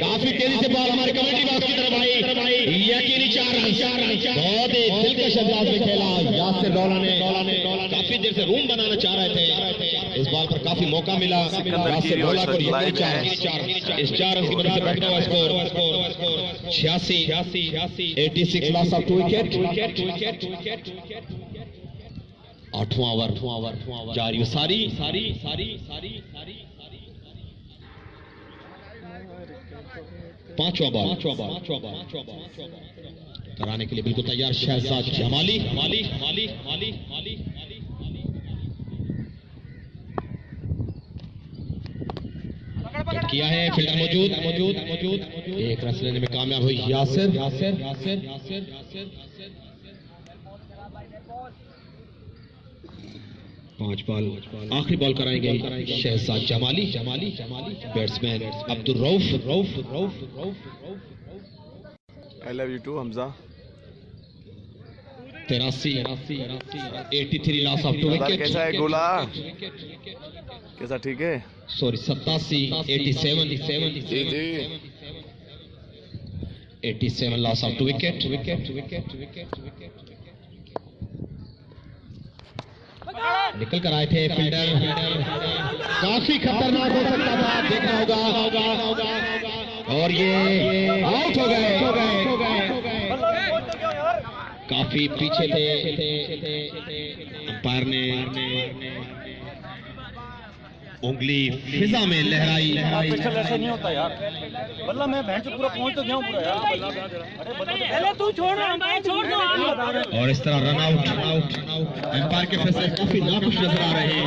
काफी तेजी से बॉल हमारे कमेटी बॉक्स की तरफ आई। यकीनी 4 रन, बहुत ही दिलकश अंदाज में खेला यासिर रोला ने। काफी देर से रूम बनाना चाह रहे थे, इस बॉल पर काफी मौका मिला यासिर रोला को। यकीनी 4 इस 4 रन की मदद से बढ़ता हुआ स्कोर 86 लॉस ऑफ 2 विकेट। 8वां ओवर जारी सारी 5वां बॉल कराने के लिए बिल्कुल तैयार शहजाद जमाली। किया है फील्डर मौजूद। एक रन लेने में कामयाब हुई यासिर। 5 बॉल आखिरी बॉल कराएंगे Shahzad Jamali. Batsman Abdul Rauf. I love you too Hamza. 83 loss of 2 wicket. कैसा है गोला? कैसा ठीक है? Sorry 87 loss of 2 wicket. निकल कर आए थे फील्डर, काफी खतरनाक हो सकता था, देखना होगा। और ये आउट हो गए। काफी पीछे थे अंपायर ने उंगली फिजा में लहराई पिक्चर ऐसे नहीं होता यार। बल्ला मैं बहन से पूरा पहुंच तो गया हूं पूरा यार। अरे पहले तू छोड़ रहा है, छोड़ दो। और इस तरह रन आउट एम्पायर के फैसले काफी नाखुश नजर आ रहे हैं।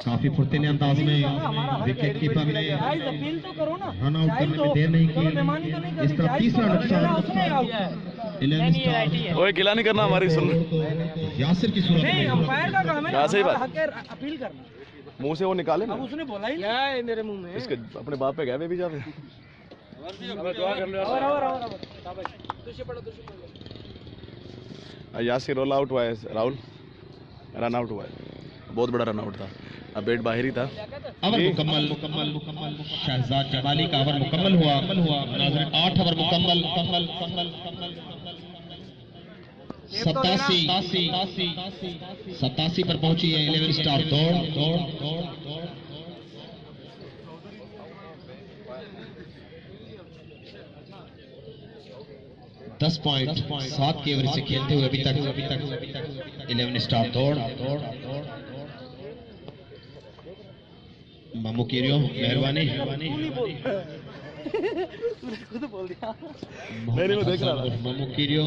काफी फुर्तीले अंदाज में विकेट कीपर ने रन आउट करने में देर नहीं की। इस तरह तीसरा नुकसान ओए गिला नहीं करना हमारी, सुन यासिर की सूरत में अंपायर का काम है क्या सही बात, अपील करना। मुंह से वो निकाले ना, अब उसने बोला ही क्या है मेरे मुंह में। इसके अपने बाप पे गए वे भी जावे। यासिर रोल आउट हुआ है, राहुल रन आउट हुआ है, बहुत बड़ा रन आउट था। अब बैट बाहर ही था। ओवर मुकम्मल शहजाद जवाली का ओवर मुकम्मल हुआ। नाज़रीन 8 ओवर मुकम्मल 87 पर पहुंची है 11 स्टार दौड़। 10.7 के एवरेज से खेलते हुए अभी तक 11 स्टार दौड़। मामू कीरियो मेहरबानी। खुद बोल दिया। नहीं मैं देख रहा था। मामू कीरियो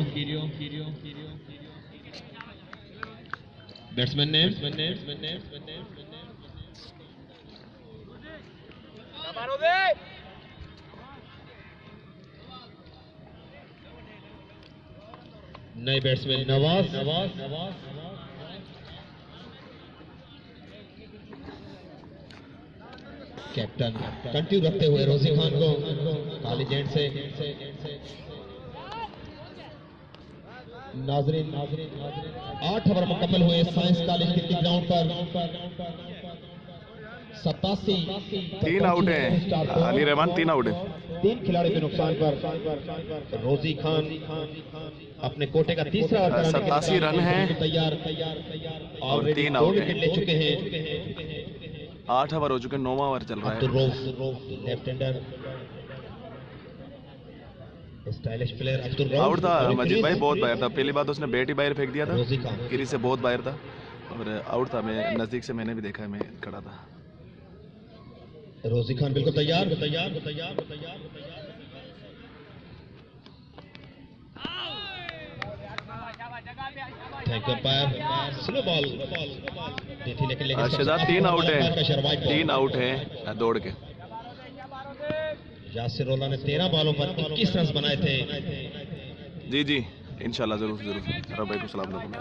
बैट्समैन ने नए बैट्समैन नवाज। कैप्टन कंटिन्यू रखते हुए रोजी खान को काली जेंट से। नाजरीन 8 ओवर मुकम्मल हुए साइंस कॉलेज क्रिकेट ग्राउंड पर। 87 3 आउट है, अली रहमान 3 आउट है। 3 खिलाड़ी के नुकसान पर रोजी खान अपने कोटे का तीसरा 87 रन है तैयार और 3 आउट विकेट ले चुके हैं। 8 ओवर हो चुके, 9वां ओवर चल रहा है। Left hander stylish player Abdul Rauf out था मजीद भाई, बहुत बाहर था। पहली बात उसने बैट ही बाहर फेंक दिया था, रोजी खान गिरी से बहुत बाहर था और आउट था। मैं नजदीक से मैंने भी देखा है, मैं खड़ा था। रोजी खान बिल्कुल तैयार। Thank you umpire. Slow ball दी थी लेकिन शहजाद 3 आउट है, 3 आउट है दौड़ के। यासिर रोला ने 13 बॉलों पर 21 रन बनाए थे। जी इंशाल्लाह जरूर रब भाई को सलाम दूंगा।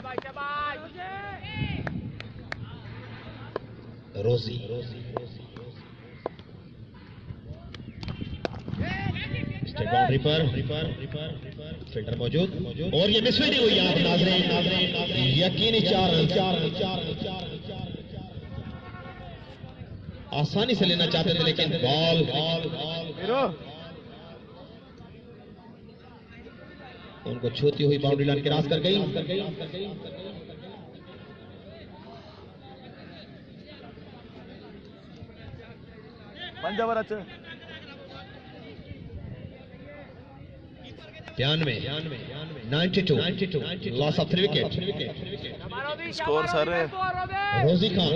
रोजी बाउंड्री पर फील्डर मौजूद और ये मिस फील्डिंग हुई यहाँ पर। नाज़रीन यकीनी 4 रन आसानी से लेना चाहते थे लेकिन बॉल उनको छूती हुई बाउंड्री लाइन क्रॉस कर गई। पंजाब अच्छे 92 loss of 3 wicket. Score sir रोजी खान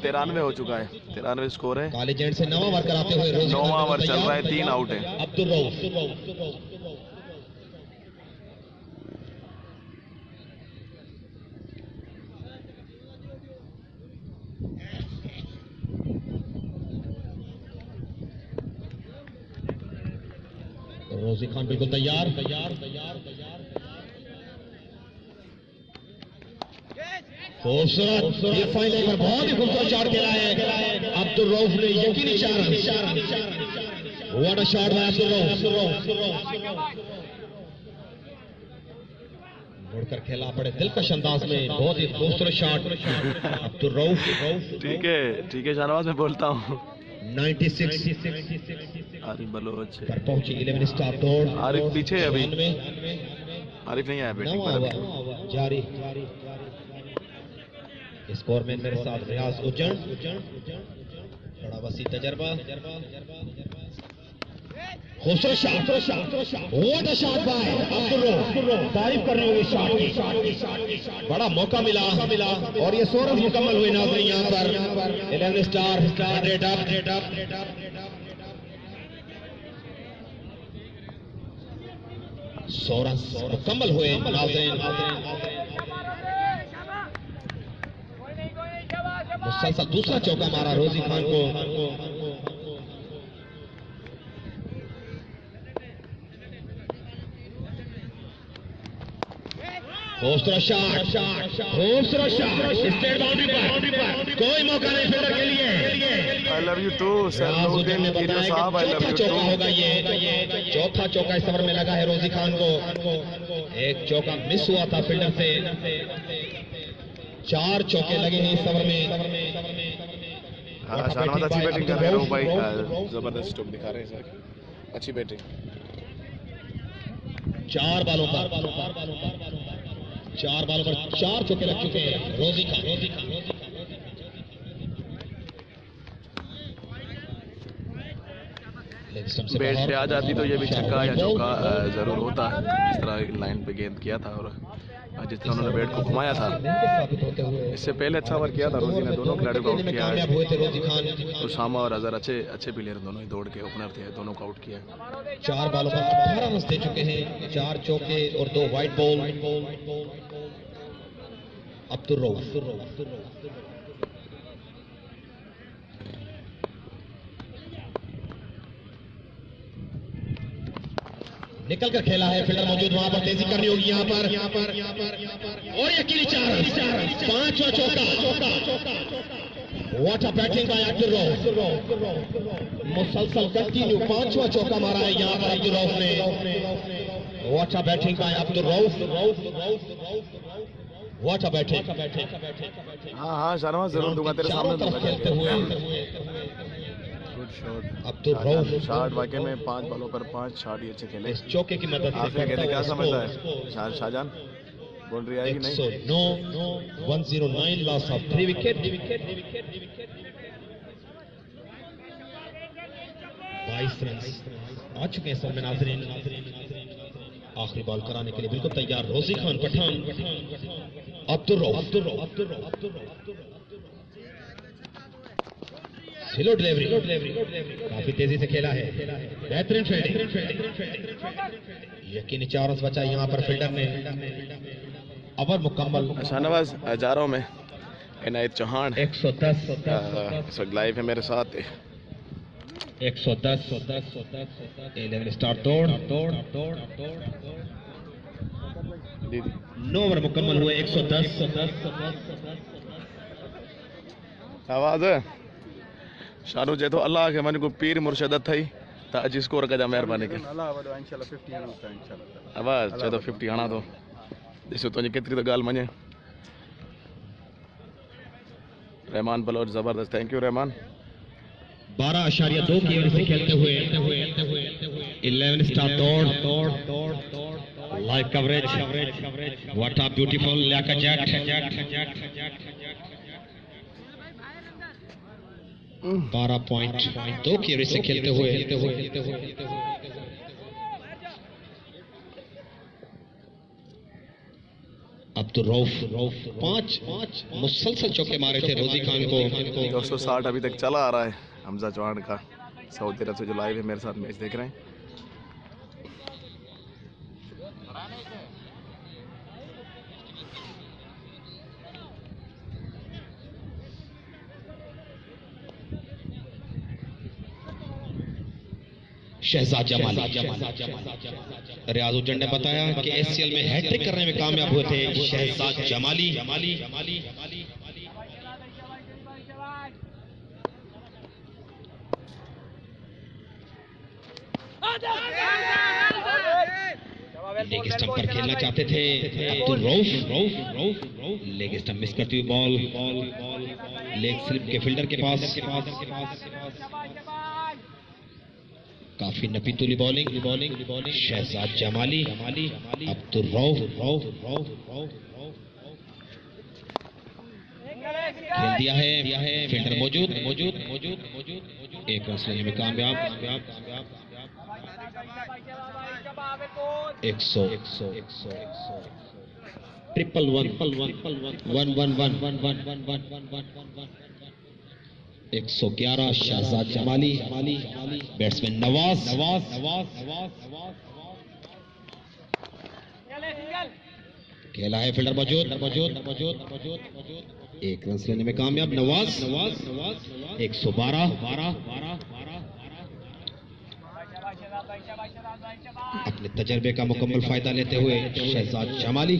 93 हो चुका है, 93 स्कोर है। काली जेंट से 9वां ओवर कराते हुए रोजी 9वां ओवर चल रहा है, 3 आउट है। अब्दुल रऊफ रोजी खान बिल्कुल तैयार। खूबसूरत ये फाइनल पर बहुत ही खूबसूरत शॉट खेला है अब्दुल रऊफ ने, यकीनी 4 run. What a shot bye Abdul Rauf. मुड़कर खेला पड़े दिलकश अंदाज में, बहुत ही खूबसूरत शॉट अब्दुल रऊफ। ठीक है शाहनवाज मैं बोलता हूँ। 96 आरिफ बलोच पर पहुंची 11 स्टार दौड़। आरिफ पीछे है अभी, आरिफ नहीं आया बैटिंग पर अभी। जारी स्कोरमैन मेरे साथ रियाज उज्जैन, बड़ा वसी तजर्बा। खूबसूरत shot, what a shot by Abdur Rauf, तारीफ करने हुए शॉट की। बड़ा मौका मिला और ये 16 मुकम्मल हुए नाज़रीन यहाँ पर 11 स्टार 100 अप। सोरस मुकम्मल हुए नाज़रीन। मुसलसल दूसरा चौका मारा रोजी खान को। खूबसूरत शॉट, स्ट्रेट बाउंड्री पर, कोई मौका नहीं फील्डर के लिए। आई लव यू टू सैलूद्दीन कीरियो साहब, आई लव चौथा यू चौका टू। होगा ये, चौथा चौका इस ओवर में लगा है रोजी खान को। एक चौका मिस हुआ था फील्डर से, 4 चौके लगे हैं इस ओवर में। शाहनवाज अच्छी बैटिंग कर रहे हैं भाई, जबरदस्त स्ट्रोक दिखा रहे हैं सर, अच्छी बैटिंग। 4 बालों पर 4 चौके लग चुके हैं रोजी खान। बैट पे आ जाती तो ये भी छक्का या चौका जरूर होता, जिस तरह लाइन पे गेंद किया था और जिस तरह उन्होंने बैट को घुमाया था। इससे पहले अच्छा ओवर किया था रोजी ने, दोनों खिलाड़ियों को आउट किया है। उसामा और अजहर अच्छे प्लेयर, दोनों ही दौड़ के ओपनर थे, दोनों को आउट किया। 4 बालों पर 18 रन दे चुके हैं, 4 चौके और 2 वाइड बॉल। अब्दुर्रो निकल कर खेला है, फील्डर मौजूद, वहां पर तेजी करनी होगी यहाँ पर। और यकीनी 4 रन, 5वां चौका। व्हाट अ बैटिंग बाय अब्दुर्रो, मुसलसल कंटिन्यू 5वां चौका मारा है यहाँ पर अब्दुर्रो ने। What a batting by Abdur Rauf, what a batting. हाँ शाहनवाज जरूर दूंगा तेरे सामने दूंगा खेलते हुए गुड शॉट अब्दुर्रो। शॉट वाकई में 5 बॉलों पर 5 शॉट ही अच्छे खेले। इस चौके की मदद से आखिर कहते क्या समझता है शाहजान, बाउंड्री आएगी नहीं? 109, 109 लॉस ऑफ 3 विकेट। 22 रन आ चुके हैं सर में नाज़रीन। आखिरी बॉल कराने के लिए बिल्कुल तैयार रोजी खान पठान। अब्दुर्रो स्लो डिलीवरी, काफी तेजी से खेला है, बेहतरीन फील्डिंग। यकीनी 4 रन बचा यहाँ पर फील्डर ने। ओवर मुकम्मल। शाहनवाज जा रहा हूँ मैं, इनायत चौहान 110 इस वक्त लाइव है मेरे साथ। 110 11 स्टार तोड़। 9 ओवर मुकम्मल हुए, 110। आवाज है शानू जे तो अल्लाह के मन को पीर मुर्शद थई ता अज स्कोर कजा मेहरबानी के आवाज चे तो 50 हणा तो ॾिसो तुंहिंजी केतिरी तो ॻाल्हि मञे। रहमान बलोच जबरदस्त, थैंक यू रहमान। 12.2 की ओर से खेलते हुए 11 स्टार तोड़। Live coverage, what a beautiful Liaquat Jat. 12.2 की ओर से खेलते हुए अब्दुर्रऊफ 5 मुसलसल चौके मारे थे रोजी खान को। 260 अभी तक चला आ रहा है हमजा चौहान का, सऊदी अरब से जो लाइव है मेरे साथ मैच देख रहे हैं। शहजाद जमाली, रियाज उज्जैन ने बताया कि एससीएल में हैट्रिक करने में कामयाब हुए थे शहजाद जमाली। लेग स्टंप पर खेलना चाहते थे अब्दुर्रऊफ, लेग स्टंप मिस करती हुई बॉल लेग स्लिप के फील्डर के पास। काफी नपीतुली बॉलिंग शहजाद जमाली। अब्दुर्रऊफ खेल दिया है, फील्डर मौजूद, एक रन लेने में कामयाब। 100 triple one 111 Shahzad Jamali, batsman Nawaz. खेला है, फील्डर मौजूद, एक रन लेने में कामयाब नवाज। 112 अपने तजर्बे का मुकम्मल फायदा लेते हुए शहजाद जमाली।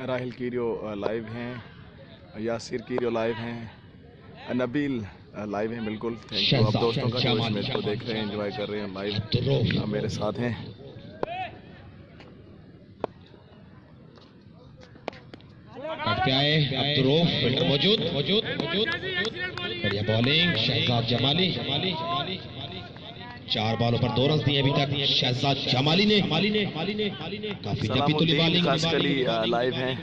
राहिल कीरियो लाइव हैं, यासिर कीरियो लाइव हैं, नबील लाइव हैं। बिल्कुल थैंक यू आप दोस्तों का जो इस मैच को देख रहे हैं, एंजॉय कर रहे हैं, लाइव मेरे साथ हैं। कटते आए अब्दुर्रऊफ, फील्डर मौजूद, बढ़िया बॉलिंग शहजाद जमाली। 4 बॉलों पर 2 रन दिए अभी तक शहजाद जमाली ने। काफी जबी तुली बॉलिंग लाइव हैं,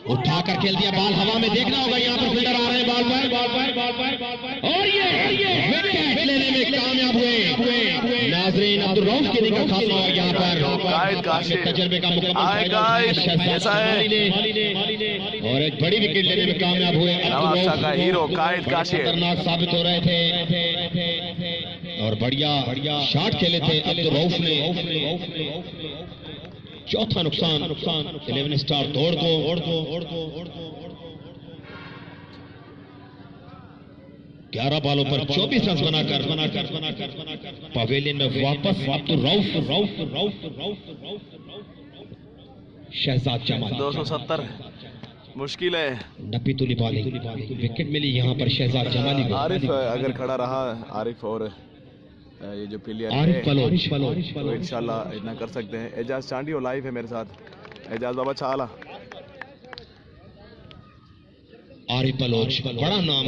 उठाकर खेल दिया, बॉल हवा में। देखना होगा यहाँ पर फील्डर आ रहे हैं बॉल पर, और ये विकेट लेने में कामयाब हुए नाजरीन। अब्दुर्रऊफ की इनिंग का खात्मा हुआ यहाँ पर, तजर्बे का मुकम्मल ऐसा है और एक बड़ी विकेट लेने में कामयाब हुए। हीरो कायद काशिर खतरनाक साबित हो रहे थे और बढ़िया शॉट खेले थे अब्दुर्रऊफ ने। चौथा नुकसान 11 स्टार दौड़ दो 11 बॉलों पर 24 रन बनाकर पवेलियन में वापस अब्दुर्रऊफ। शहजाद जमाली 270 मुश्किल है। नब्बी तुली बॉलिंग, विकेट मिली यहाँ पर शहजाद जमाली को। आरिफ अगर खड़ा रहा, आरिफ और ये जो प्लेयर आरिफ बलोच तो इंशाल्लाह इतना कर सकते हैं। एजाज चांडियो लाइव है मेरे साथ। एजाज बाबा छाला, आरिफ बलोच बड़ा नाम,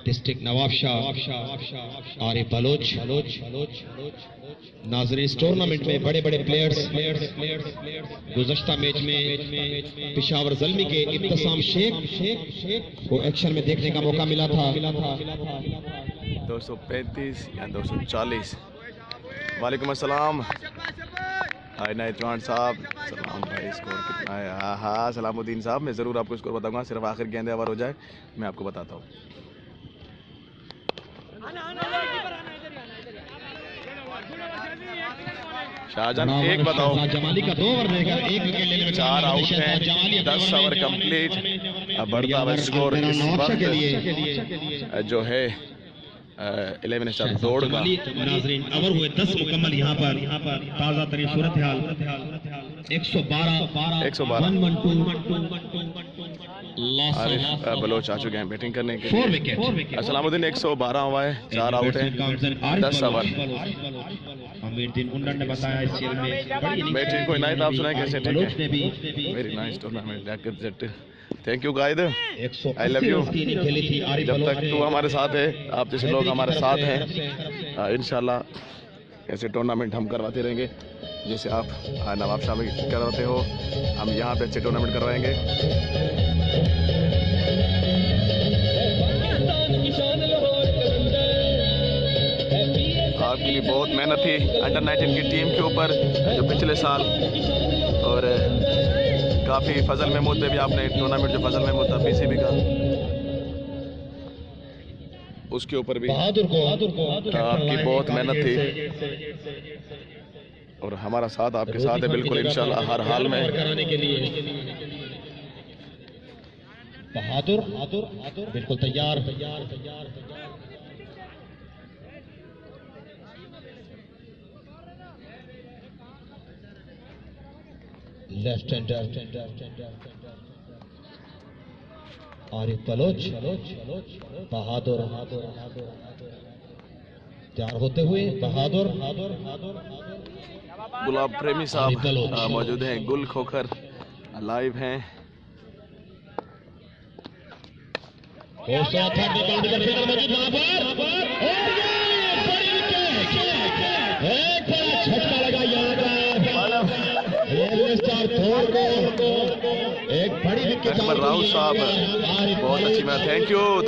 डिस्ट्रिक्ट नवाबशाह आरिफ बलोच। नाज़रीन इस टूर्नामेंट में बड़े प्लेयर्स गुज़श्ता मैच में पेशावर ज़ल्मी के इब्तिसाम शेख को एक्शन में देखने का मौका मिला था। 235 या 240। वालेकुम अस्सलाम हाय चौहान साहब, सलाम भाई। स्कोर कितना है? हाँ सलामुद्दीन साहब, मैं ज़रूर आपको स्कोर बताऊंगा, सिर्फ आखिर गेंद ओवर हो जाए मैं आपको बताता हूँ। शाहजहान एक बताओ, जमाली का 2 ओवर रहेगा, 1 विकेट लेने में 4 आउट हैं, 10 ओवर कंप्लीट। अब बढ़ता हुआ स्कोर इस वक्त जो है 11 स्टार दौड़ का। नाज़रीन ओवर हुए 10 मुकम्मल यहाँ पर ताज़ा तरीन सूरत हाल 112 आरिफ बलोच आ चुके हैं बैटिंग करने के लिए। असलामुद्दीन 112 हुआ है, 4 आउट हैं, 10 ओवर। ने बताया इस खेल में बैटिंग को इनायत आप सुनाए कैसे? ठीक है, very nice tournament. Thank you guide, I love you. जब तक तू हमारे साथ है, आप जैसे लोग हमारे साथ हैं, इंशाल्लाह ऐसे टूर्नामेंट हम करवाते रहेंगे जैसे आप नवाबशाह में करवाते हो। हम यहाँ पे अच्छे टूर्नामेंट करवाएंगे। आपके लिए बहुत मेहनत थी अंडर 19 की टीम के ऊपर जो पिछले साल, और काफ़ी फजल महमूद पे भी आपने टूर्नामेंट जो फजल महमूद था पीसीबी का, उसके ऊपर भी आपकी बहुत मेहनत थी और हमारा साथ आपके साथ है बिल्कुल इंशाल्लाह हर हाल में। बहादुर बिल्कुल तैयार। लेफ्ट हैंडर आरिफ बलोच, बहादुर तैयार होते हुए बहादुर। गुलाब प्रेमी साहब मौजूद हैं, गुल खोखर लाइव हैं। झटका लगा यहाँ दौड़ को एक बड़ी विकेट अकबर राव साहब बहुत अच्छी मैच।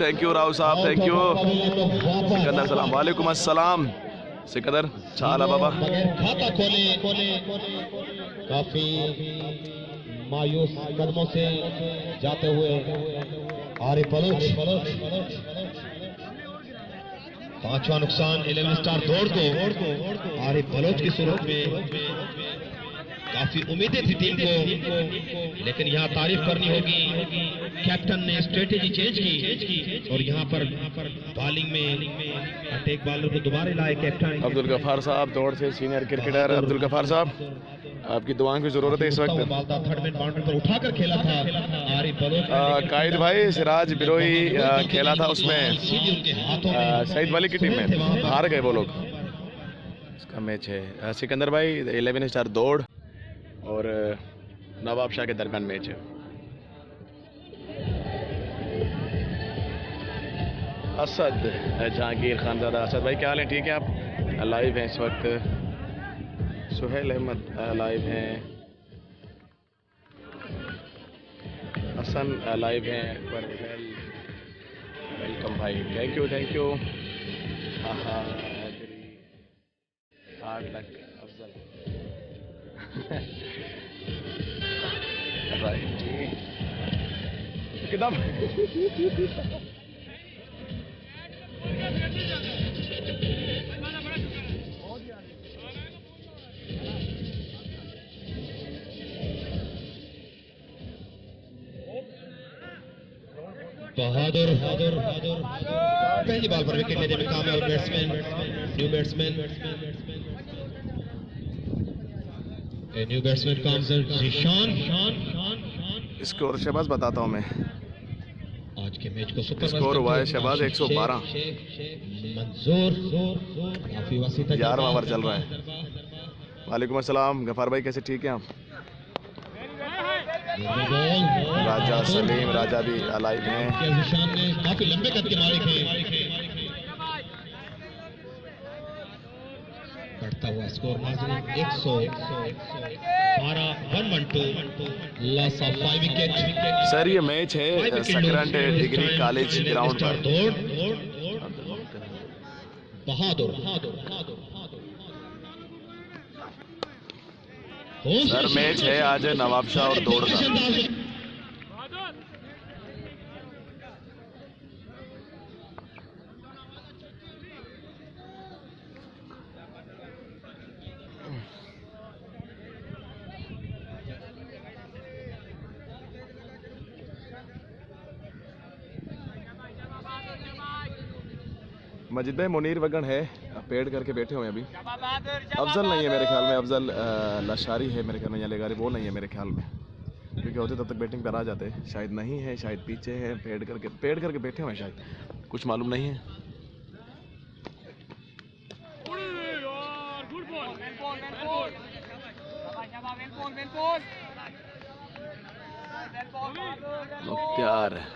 थैंक यू राव साहब, थैंक यू। सिकंदर सलाम, वालेकुम अस्सलाम सिकंदर चाला बाबा। खाता खोले काफी मायूस कदमों से जाते हुए आरिफ बलोच। पांचवा नुकसान 11 स्टार दौड़ को आरिफ बलोच की सूरत में। काफी उम्मीदें थी टीम को, लेकिन यहाँ तारीफ करनी होगी कैप्टन ने स्ट्रेटेजी चेंज की और यहाँ पर बॉलिंग में अटैक बॉलर को दोबारा लाए कैप्टन अब्दुल गफार साहब, दौड़ से सीनियर क्रिकेटर अब्दुल गफार साहब, आपकी दुआओं की जरूरत है इस वक्त। थर्ड मैन बाउंड्री पर उठाकर खेला था आरिफ बलोच। कायद भाई सिराज बिरोही खेला था उसमें उनके हाथों में सईद वाली की टीम में, हार गए वो लोग। इसका मैच है सिकंदर भाई 11 स्टार दौड़ और नवाब शाह के दरमियान मैच है। असद जहांगीर खानजादा, असद भाई क्या हाल है? ठीक है आप? लाइव हैं इस वक्त। सुहेल अहमद लाइव हैं, हसन लाइव हैं। वेलकम भाई, thank you. 8 lakh Afzal right कितना बहादुर पहली बॉल पर विकेट लेने में कामयाब batsman, new batsman comes Zeeshan. Score Shahbaz बताता हूँ मैं। आज के मैच को सुपर स्कोर हुआ है शहबाज 112। मंजूर काफी वसी तक 11वां ओवर चल रहा है। वालेकुम अस्सलाम गफार भाई, कैसे? ठीक है आप? राजा सलीम राजा भी अलाइव हैं। जीशान ने काफी लंबे कद के मालिक हैं। बढ़ता हुआ score 112 loss of 5 wicket. Sir ये मैच है सेकंड डिग्री कॉलेज ग्राउंड पर। बहादुर सर मैच है आज नवाब शाह और दौड़ का। मजिद भाई मुनीर वगन है, पेड़ करके बैठे हुए हैं अभी। अफजल नहीं है मेरे ख्याल में, अफजल लशारी है मेरे ख्याल में, या लेगारी वो नहीं है मेरे ख्याल में, क्योंकि होते तब तक बैटिंग पर आ जाते। शायद नहीं है, शायद पीछे है, पेड़ करके बैठे हुए हैं शायद, कुछ मालूम नहीं है।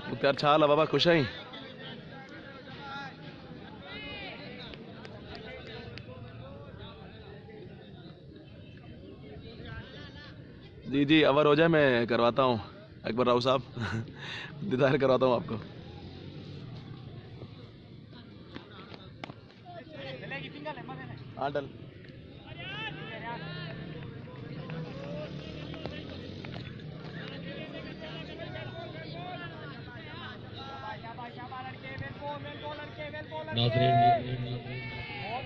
मुख्तार छाला बाबा खुश है। जी अवर हो जाए मैं करवाता हूँ अकबर राव साहब दीदार करवाता हूँ आपको। हाँ डल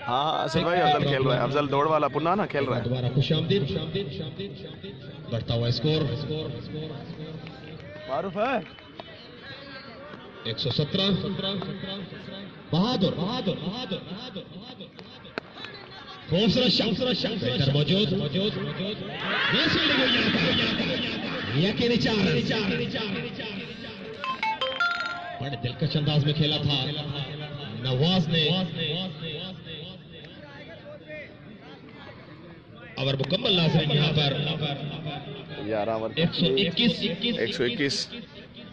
हाँ असल भाई अफजल खेल रहा है, अफजल दौड़ वाला पुन्ना ना खेल रहा है। दोबारा खुशामदीद बढ़ता हुआ स्कोर मारूफ है 117। बहादुर मौजूद बड़े दिलकश अंदाज में खेला था नवाज ने। ओवर मुकम्मल नाज़रीन यहाँ पर 11 ओवर 121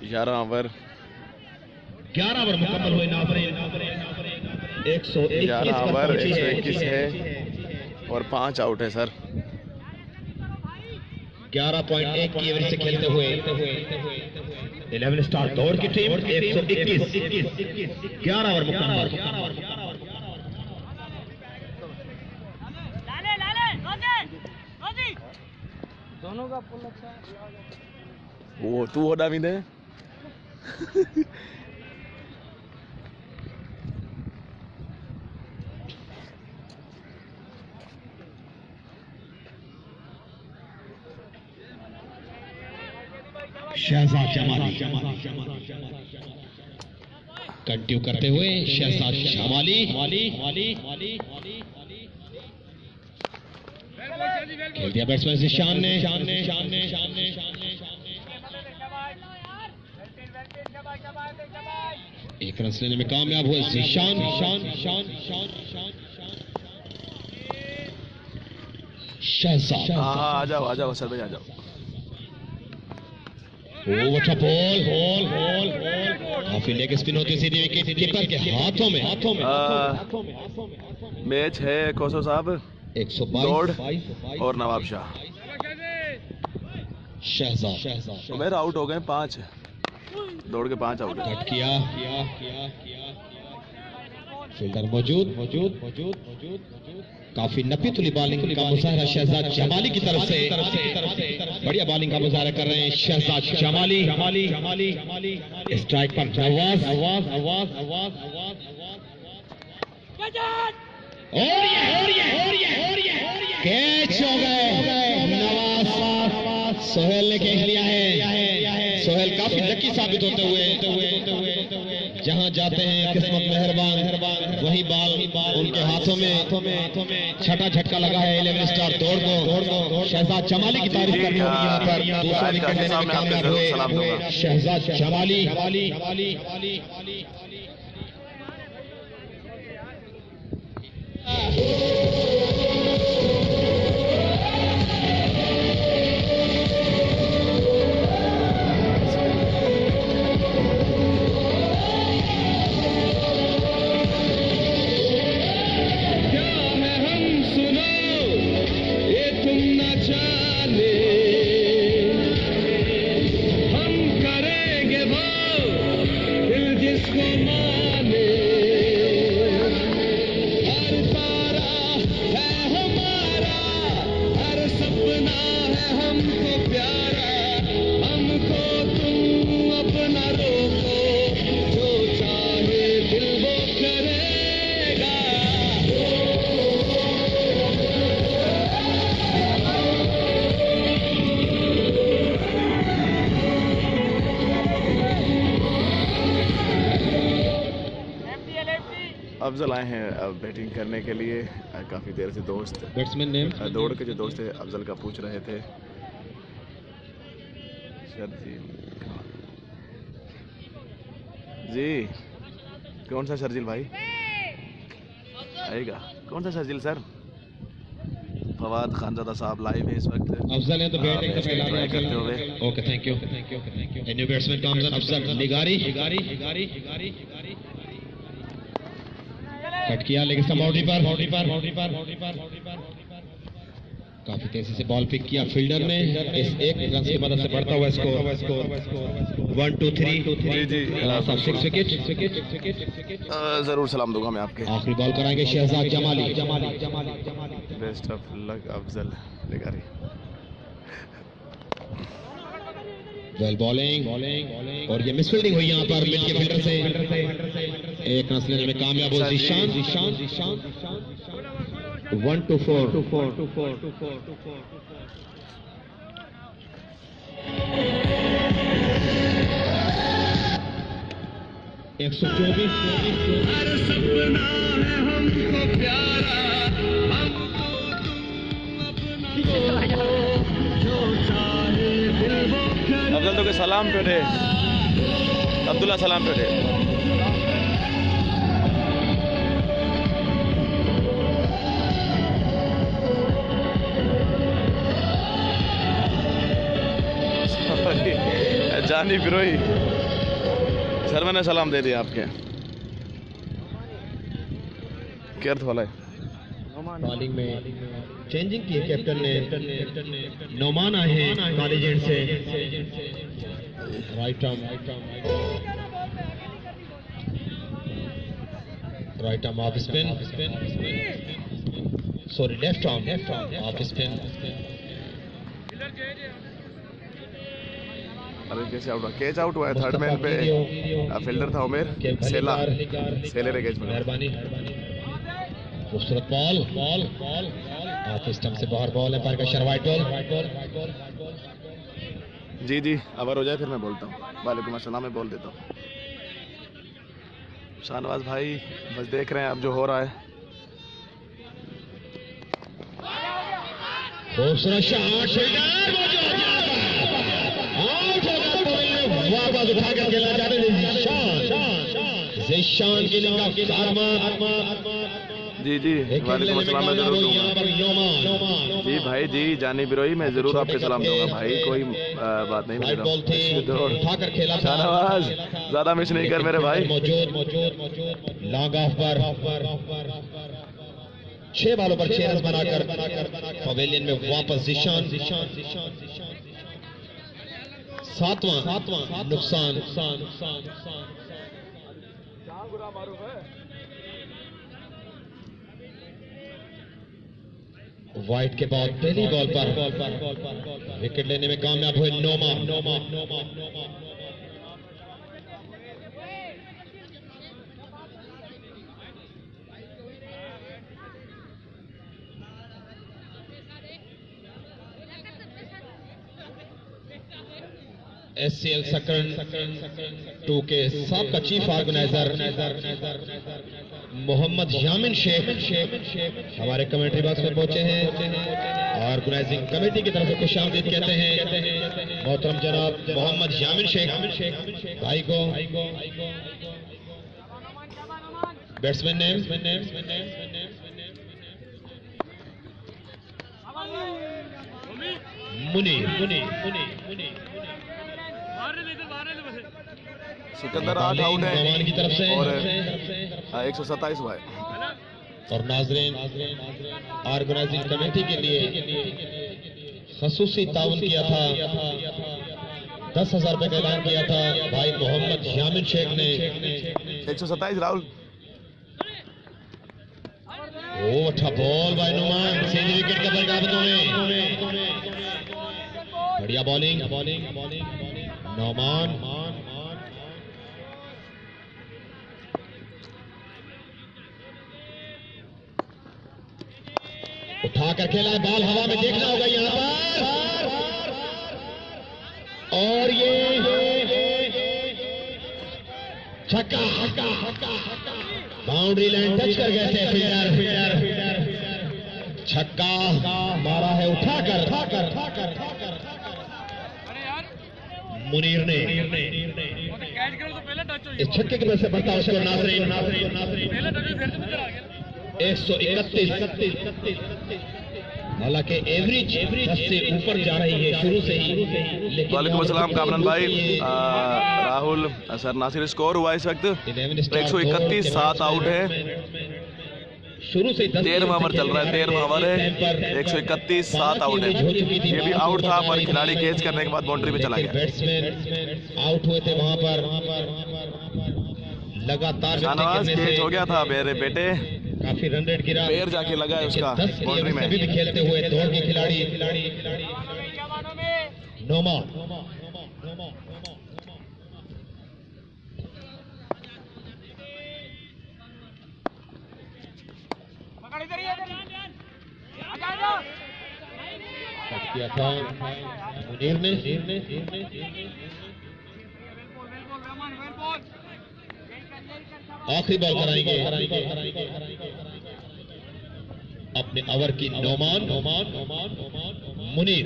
11 ओवर 11 ओवर मुकम्मल हुए नाज़रीन। 11 ओवर 121 है और 5 आउट है सर। 11.1 की एवरेज से खेलते हुए 11 स्टार दौड़ की टीम 121 11 ओवर मुकम्मल। दोनों का पुल अच्छा है। वो तू हो डाविंद है। शहजाद जमाली कंटिन्यू करते हुए शहजाद जमाली खेल दिया बैट्समैन जिशान ने। एक रन लेने में कामयाब हुए जिशान। शहजाद आ जाओ सर भाई आ जाओ। अच्छा बॉल काफी लेग स्पिन होती सीधी विकेट कीपर के हाथों में। मैच है कोसो साहब 122 दौड़ और नवाब शाह। शहजाद मेरा आउट हो गए 5 दौड़ के 5 आउट। कट किया फील्डर मौजूद काफी नपी तुली बॉलिंग का मुजाहरा शहजाद जमाली की तरफ से बढ़िया बॉलिंग का मुजाहरा कर रहे हैं शहजाद जमाली। स्ट्राइक पर नवाज कैच हो गए नवाज। सोहेल ने खेल लिया है। सोहेल काफी लकी साबित होते हुए जहां जाते हैं किस्मत मेहरबान वही बॉल उनके हाथों में छठा झटका लगा है 11 स्टार दौड़ को। शहजाद जमाली की तारीफ करनी होगी यहाँ पर। दूसरा विकेट लेने में कामयाब हुए शहजाद जमाली। अफजल आए हैं बैटिंग करने के लिए। काफ़ी देर से दोस्त बैट्समैन नेम दौड़ के जो दोस्त है अफजल का पूछ रहे थे। शर्जील जी कौन सा शर्जील भाई आएगा? कौन सा शर्जील सर? फवाद खानजादा साहब लाइव है इस वक्त। अफजल है तो बैटिंग का फैला करते हुए। Okay thank you. New batsman का अफजल निगारी कट किया लेकिन बाउंड्री पर काफी तेजी से बॉल पिक किया फील्डर ने। इस एक रन की मदद से बढ़ता हुआ स्कोर 1 2 3 6 विकेट। जरूर सलाम दूंगा मैं आपके। आखिरी बॉल कराएंगे Shahzad Jamali. Best of luck Afzal Nigari. Well bowling और ये मिस फील्डिंग हुई यहाँ पर मिड के फील्डर से। एक रन लेने में कामयाब हुआ जिशान 1 2 4 124 अफजल तो के सलाम पे थे। अब्दुल्ला सलाम पे थे। जानी बिरोई सर मैंने सलाम दे दिया आपके। क्या अर्थ वाला है? बॉलिंग में चेंजिंग की कैप्टन ने। नोमान आए हैं कॉलेज एंड से। Right arm off spin, sorry left arm off spin. अरे कैसे आउट हुआ? कैच आउट हुआ है थर्ड मैन पे। फील्डर था उमेर सेला, सेले रे कैच में। मेहरबानी। खूबसूरत बॉल ऑफ स्टंप से बाहर बॉल है। पर का वाइट बॉल। जी अवर हो जाए फिर मैं बोलता हूँ। वालेकुम अस्सलाम, मैं बोल देता हूँ। शाहनवाज भाई बस देख रहे हैं अब जो हो रहा है। खूबसूरत शॉट, वापस उठाकर खेला जाता है। ज़िशान के लिए जी वालेकुम अस्सलाम, मैं जरूर दूंगा। जी भाई जी, जानी बिरोई मैं जरूर आपके सलाम दूंगा भाई, कोई बात नहीं। मेरा शाहनवाज ज्यादा मिस नहीं कर मेरे भाई। लॉन्ग ऑफ पर 6 बॉलों पर 6 रन बनाकर पवेलियन में वापस ज़िशान। 7वां नुकसान। वाइट के बाद पहली बॉल पर विकेट लेने में कामयाब हुए नोमा। SCL सकरन 2 के साबका चीफ ऑर्गेनाइजर मोहम्मद यामिन शेख हमारे कमेंट्री बॉक्स में पहुंचे हैं। ऑर्गेनाइजिंग कमेटी की तरफ से खुशामदीद कहते हैं मोहतरम जनाब मोहम्मद यामिन शेख भाई को। Batsman name Munir. Sikandar 8 out है की तरफ से और 127 हुआ है। और नाजरीन ऑर्गेनाइजिंग कमेटी के लिए खसूसी ताउन किया था, 10,000 रुपए का ऐलान किया था भाई मोहम्मद यामिन शेख ने। 127 राहुल। ओ अच्छा बॉल भाई नुमान, सीधी विकेट के बरकाबतों में बढ़िया बॉलिंग नौमान। उठाकर खेला है, बॉल हवा में देखना होगा यहां पर। और ये छक्का, बाउंड्री लाइन टच कर गए थे फील्डर। छक्का मारा है उठाकर मुनीर ने। इस छक्के की वजह से बढ़ता उसको नासरीन 131। हालांकि एवरेज 10 से ऊपर जा रही है शुरू से ही। वालेकुम अस्सलाम कामरान भाई। राहुल सर नासिर स्कोर हुआ इस वक्त 131, 7 आउट है। शुरू से 13वां ओवर चल रहा है, 13वां ओवर है, 131, 7 आउट है। ये भी आउट था पर खिलाड़ी कैच करने के बाद बाउंड्री पे चला गया। बैट्समैन आउट हुए थे वहां पर लगातार। शाहनवाज कैच हो गया था मेरे बेटे, काफी रन रेट गिरा, पैर जाके लगा है उसका बाउंड्री में। भी खेलते हुए दौड़ के खिलाड़ी नोमा। किया था मुनीर ने। आखिरी बॉल कराएंगे अपने ओवर की नौमान मुनीर।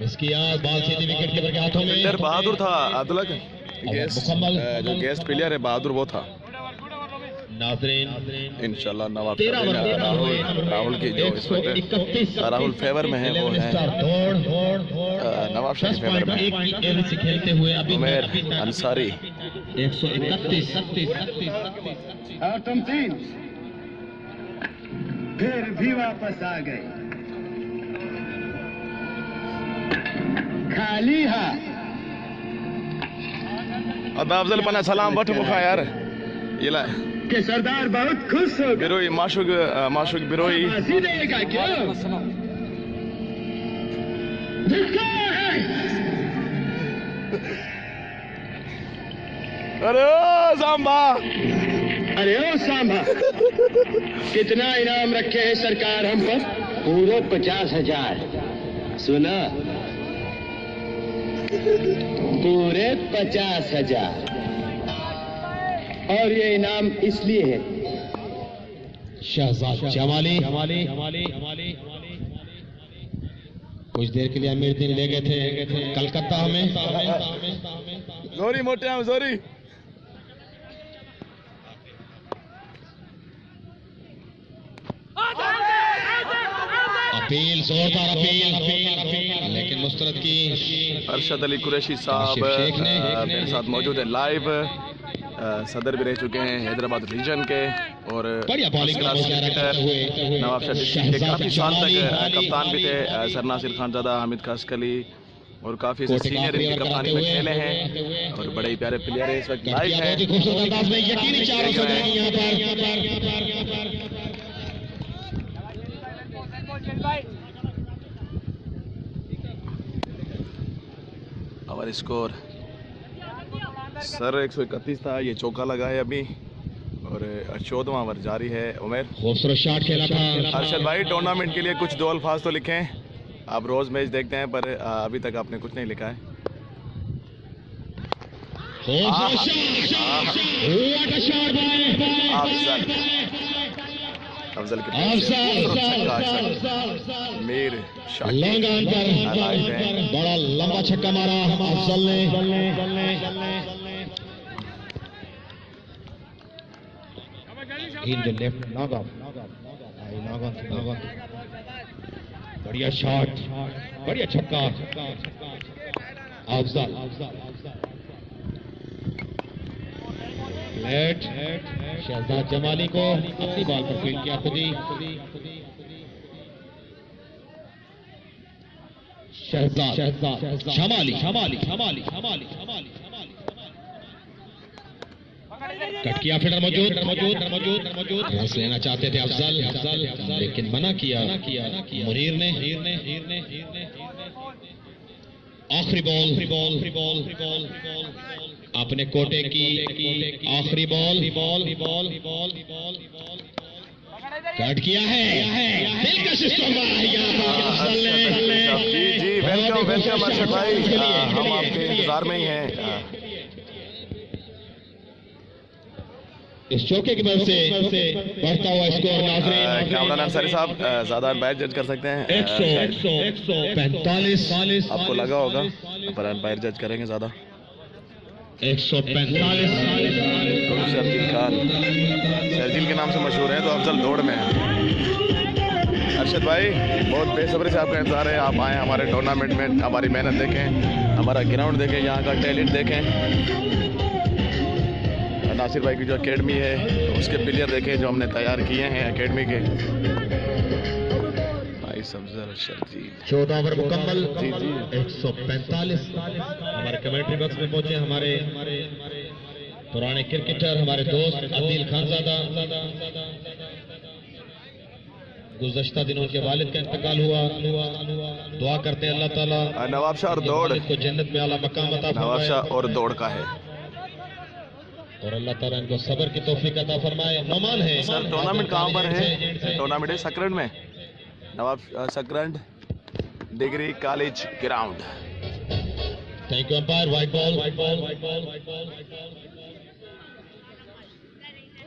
मिस किया, बॉल सीधी विकेट कीपर के हाथों में। बहादुर था अब्दुल्ला जो गेस्ट प्लेयर है बहादुर वो था। नाज़रीन इंशाल्लाह नवाब राहुल की जो इस वक्त राहुल फेवर में है वो है नवाब शाह फेवर में। खेलते हुए उमेर अंसारी 131। और तुम 3 फिर भी वापस आ गए खाली हाथ। अब अफजल पना सलाम बठ मुखा यार ये ला के सरदार बहुत खुश हो गए। बिरोई माशुक बिरोई फांसी देगा क्यों? धिक्कार है। अरे ओ सांबा, अरे ओ सांभा, कितना इनाम रखे हैं सरकार हम पर? पूरे 50,000। सुना? पूरे 50,000। और ये इनाम इसलिए है शहजाद जमाली कुछ देर के लिए अमीर दिन ले गए थे कलकत्ता में। जोरी मोटे हम जोरी। अपील जोरदार अपील लेकिन मुस्तरद की। अरशद अली कुरैशी साहब मेरे साथ मौजूद है लाइव। सदर भी रह चुके हैं हैदराबाद रीजन के और नवाब शाह डिस्ट्रिक्ट के काफ़ी साल तक कप्तान भी थे। सर नासिर खानजादा, हामिद खासकली और काफ़ी सीनियर इनकी कप्तानी में खेले हैं और बड़े ही प्यारे प्लेयर हैं। इस वक्त लाइव हैं। और स्कोर सर 131 था, ये चौका लगा है अभी और 14वां ओवर जारी है। उमेर खूबसूरत शॉट खेला था। अरशद भाई टूर्नामेंट के लिए कुछ 2 अल्फाज तो लिखें। आप रोज मैच देखते हैं पर अभी तक आपने कुछ नहीं लिखा है। अफजल के मीर बड़ा लंबा छक्का मारा अफजल ने। इन द लेफ्ट नागा बढ़िया शॉट, बढ़िया छक्का अफजल। लेट शहजाद जमाली को अपनी बॉल पर फील्ड किया खुद ही। शहजाद जमाली कट किया। फील्डर मौजूद रस लेना चाहते थे अफजल लेकिन मना किया मुनीर ने। आखिरी बॉल अपने कोटे की आखिरी बॉल कट किया है। जी वेलकम अरशद भाई, हम आपके इंतजार में ही हैं। इस चौके की मदद से बढ़ता हुआ स्कोर नाज़रीन। कामरान अंसारी साहब ज्यादा अंपायर जज कर सकते हैं। 145 आपको लगा होगा पर अंपायर जज करेंगे ज्यादा। 145 शर्जील खान शर्जील के नाम से मशहूर है तो अफजल दौड़ में है। अरशद भाई बहुत बेसब्री से आपका इंतजार है। आप आए हमारे टूर्नामेंट में, हमारी मेहनत देखें, हमारा ग्राउंड देखें, यहाँ का टैलेंट देखें। नासिर भाई की जो एकेडमी है उसके प्लेयर देखें जो हमने तैयार किए हैं एकेडमी के। भाई सब्जर शर्जील 14 ओवर मुकम्मल। 145 हमारे कमेंट्री बॉक्स में पहुंचे हमारे पुराने क्रिकेटर, हमारे दोस्त आदिल खानजादा। गुज़श्ता दिनों के वालिद का इंतकाल हुआ। दुआ करते हैं अल्लाह ताला नवाब शाह और दौड़ को जन्नत में आला मकाम अता फरमाए। नवाब शाह और दौड़ का है और अल्लाह ताला इनको सब्र की तौफीक अता फरमाए। नौमान है सर। टूर्नामेंट कहाँ पर है? टूर्नामेंट है सकरंड में, Nawab Sakrand degree college ground. Thank you umpire. Wide ball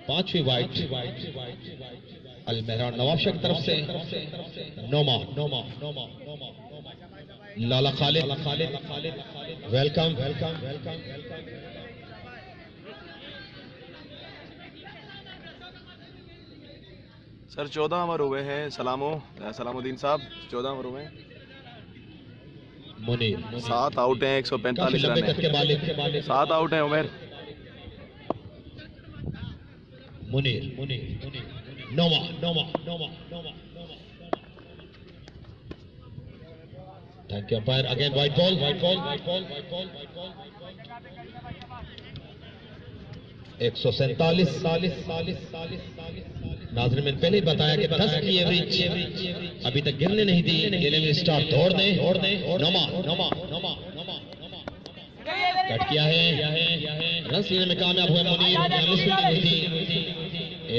5वीं वाइट अल मेहरान नवाब शाह की तरफ से। Noma Lala Khalid welcome. Sir 14 over हुए हैं। सलामुद्दीन साहब 14 ओवर हुए हैं। मुनीर 7 आउट हैं, 145 रन हैं। 7 आउट हैं Umer. Munir Noma thank you umpire again wide ball 147 नाज़रीन मैंने पहले ही बताया कि 10 की एवरेज अभी तक गिरने नहीं दी। 11 स्टार दौड़ दे नोमा कट किया है, रन लेने में कामयाब हुए मुनीर।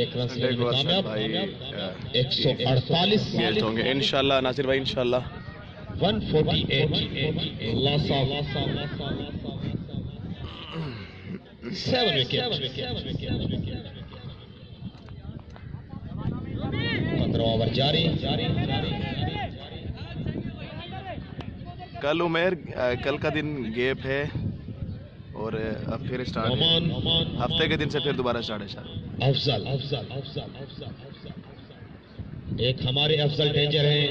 एक रन लेने में कामयाब 148 गेस्ट होंगे इंशाल्लाह नासिर भाई इंशाल्लाह। 148 लॉस ऑफ 7 विकेट। 15 ओवर जारी। कल उमेर कल का दिन गैप है और अब फिर स्टार्ट हफ्ते के दिन से फिर दोबारा स्टार्ट है। अफजल एक हमारे अफजल डेंजर हैं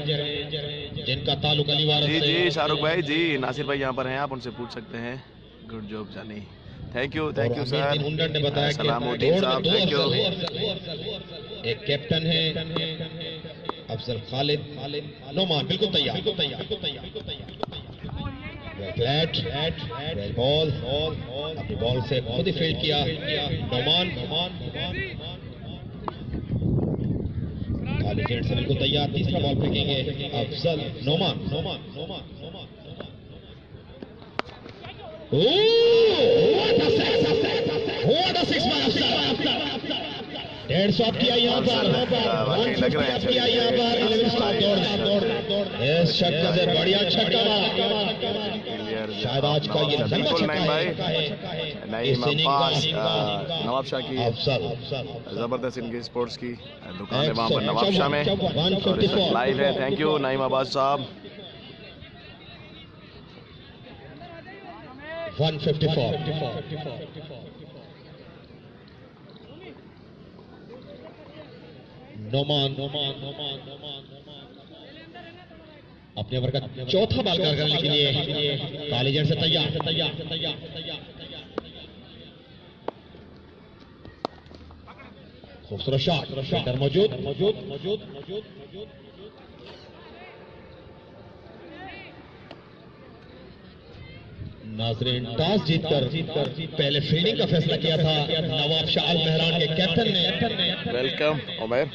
जिनका ताल्लुक अलीवार जी जी शाहरुख भाई जी नासिर भाई यहाँ पर हैं, आप उनसे पूछ सकते हैं। गुड जॉब जानी, थैंक यू सर। ने बताया सलामुद्दीन साहब थैंक यू। एक कैप्टन है अफजल खालिद नोमान बिल्कुल तैयार। बॉल अपनी बॉल से खुद ही फील्ड किया नोमान खालिद जेंट से बिल्कुल तैयार। तीसरा बॉल फेंकेंगे Afzal Noman. What a six by Afzal. 150 किया यहाँ पर 150 किया यहाँ पर 11 स्टार दौड़। इस छक्के से बढ़िया छक्का शायद आज का ये बिल्कुल नहीं भाई नहीं नवाब शाह की जबरदस्त इनकी स्पोर्ट्स की दुकान है वहाँ पर नवाब शाह में और लाइव है। थैंक यू नाइम अब्बास साहब। 154 नोमान अपने ओवर का चौथा बॉल करने के लिए काली जेंट से तैयार। खूबसूरत शॉट मौजूद। नाज़रीन टॉस जीतकर पहले फील्डिंग का फैसला किया था नवाब शाह अल मेहरान के कैप्टन ने। वेलकम उमर।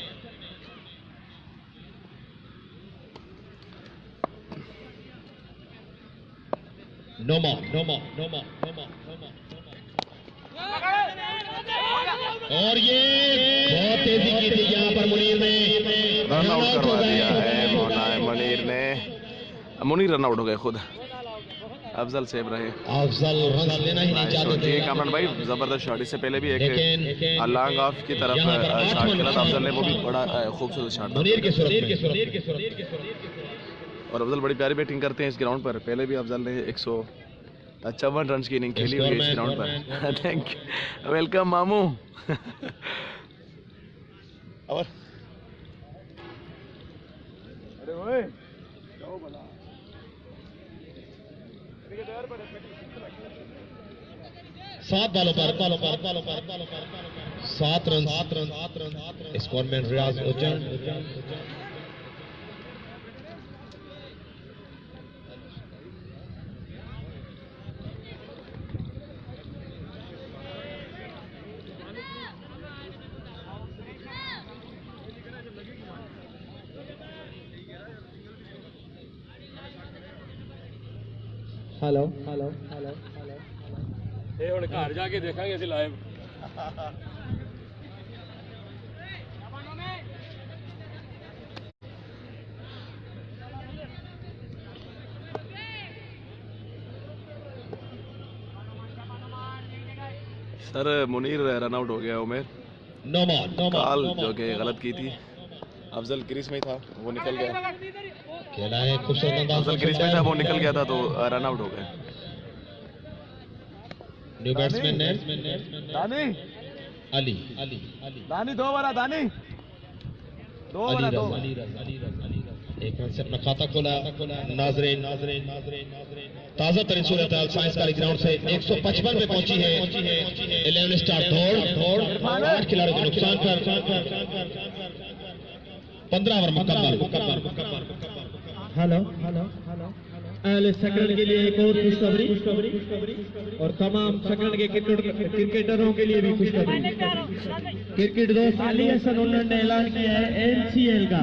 नोमा और ये बहुत तेजी की थी यहाँ पर मुनीर ने रन आउट करवा दिया है मुनीर रन आउट हो गए खुद। अफजल सेव रहे। अफजल रन लेना ही नहीं चाहते थे कामरान भाई जबरदस्त शॉट। इससे पहले भी एक लॉन्ग ऑफ की तरफ शॉट खेला था अफजल ने, वो भी बड़ा खूबसूरत शॉट था। और अफजल बड़ी प्यारी बैटिंग करते हैं इस ग्राउंड पर। पहले भी अफजल ने 154 रन की इनिंग खेली हुई है इस ग्राउंड पर। थैंक यू वेलकम मामू। और 7 बॉलों पर 7 रन। स्कोरमैन रियाज उज्जैन। हेलो ਇਹ ਹੁਣ ਘਰ ਜਾ ਕੇ ਦੇਖਾਂਗੇ ਅਸੀਂ live. Sir Munir run out हो गया उमेर। कॉल जो कि गलत की थी। अफजल क्रीज में था वो निकल गया। खेला है खूबसूरत। अफजल क्रीज में था वो निकल गया था तो रन आउट हो गए। न्यू बैट्समैन ने दानी अली दानी 2 ओवर दानी 2 ओवर 2। एक रन से अपना खाता खोला नाजरीन। ताजा तरीन सूरत हाल साइंस कॉलेज ग्राउंड से 155 पे पहुंची है 11 स्टार दौड़ 8 खिलाड़ियों के नुकसान पर 15 ओवर मुकम्मल। हेलो अहले सकरन के लिए एक और खुशखबरी और तमाम सकरन के क्रिकेटरों के लिए भी खुशखबरी। क्रिकेट दोस्त अली हसन उन्होंने ऐलान किया है एनसीएल का।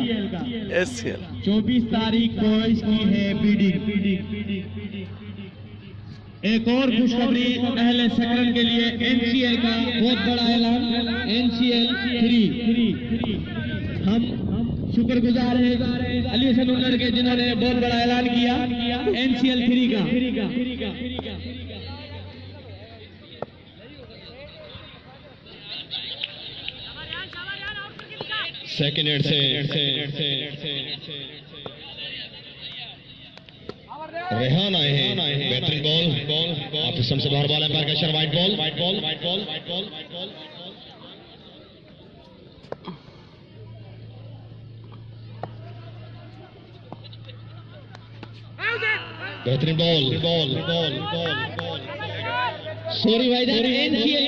24 तारीख को इसकी है बीडिंग। एक और खुशखबरी अहले सकरन के लिए एनसीएल का बहुत बड़ा ऐलान। एनसीएल 3 हम शुक्रगुजार हैं अली हसन उन्नड़ के जिन्होंने बहुत बड़ा ऐलान किया एनसीएल 3 का। सेकंड एंड से रेहान आए हैं। बेहतरीन बॉल ऑफ स्टंप से बाहर बॉल एम्पायर का इशारा। वाइड बॉल बेहतरीन बॉल सॉरी भाई एनसीएल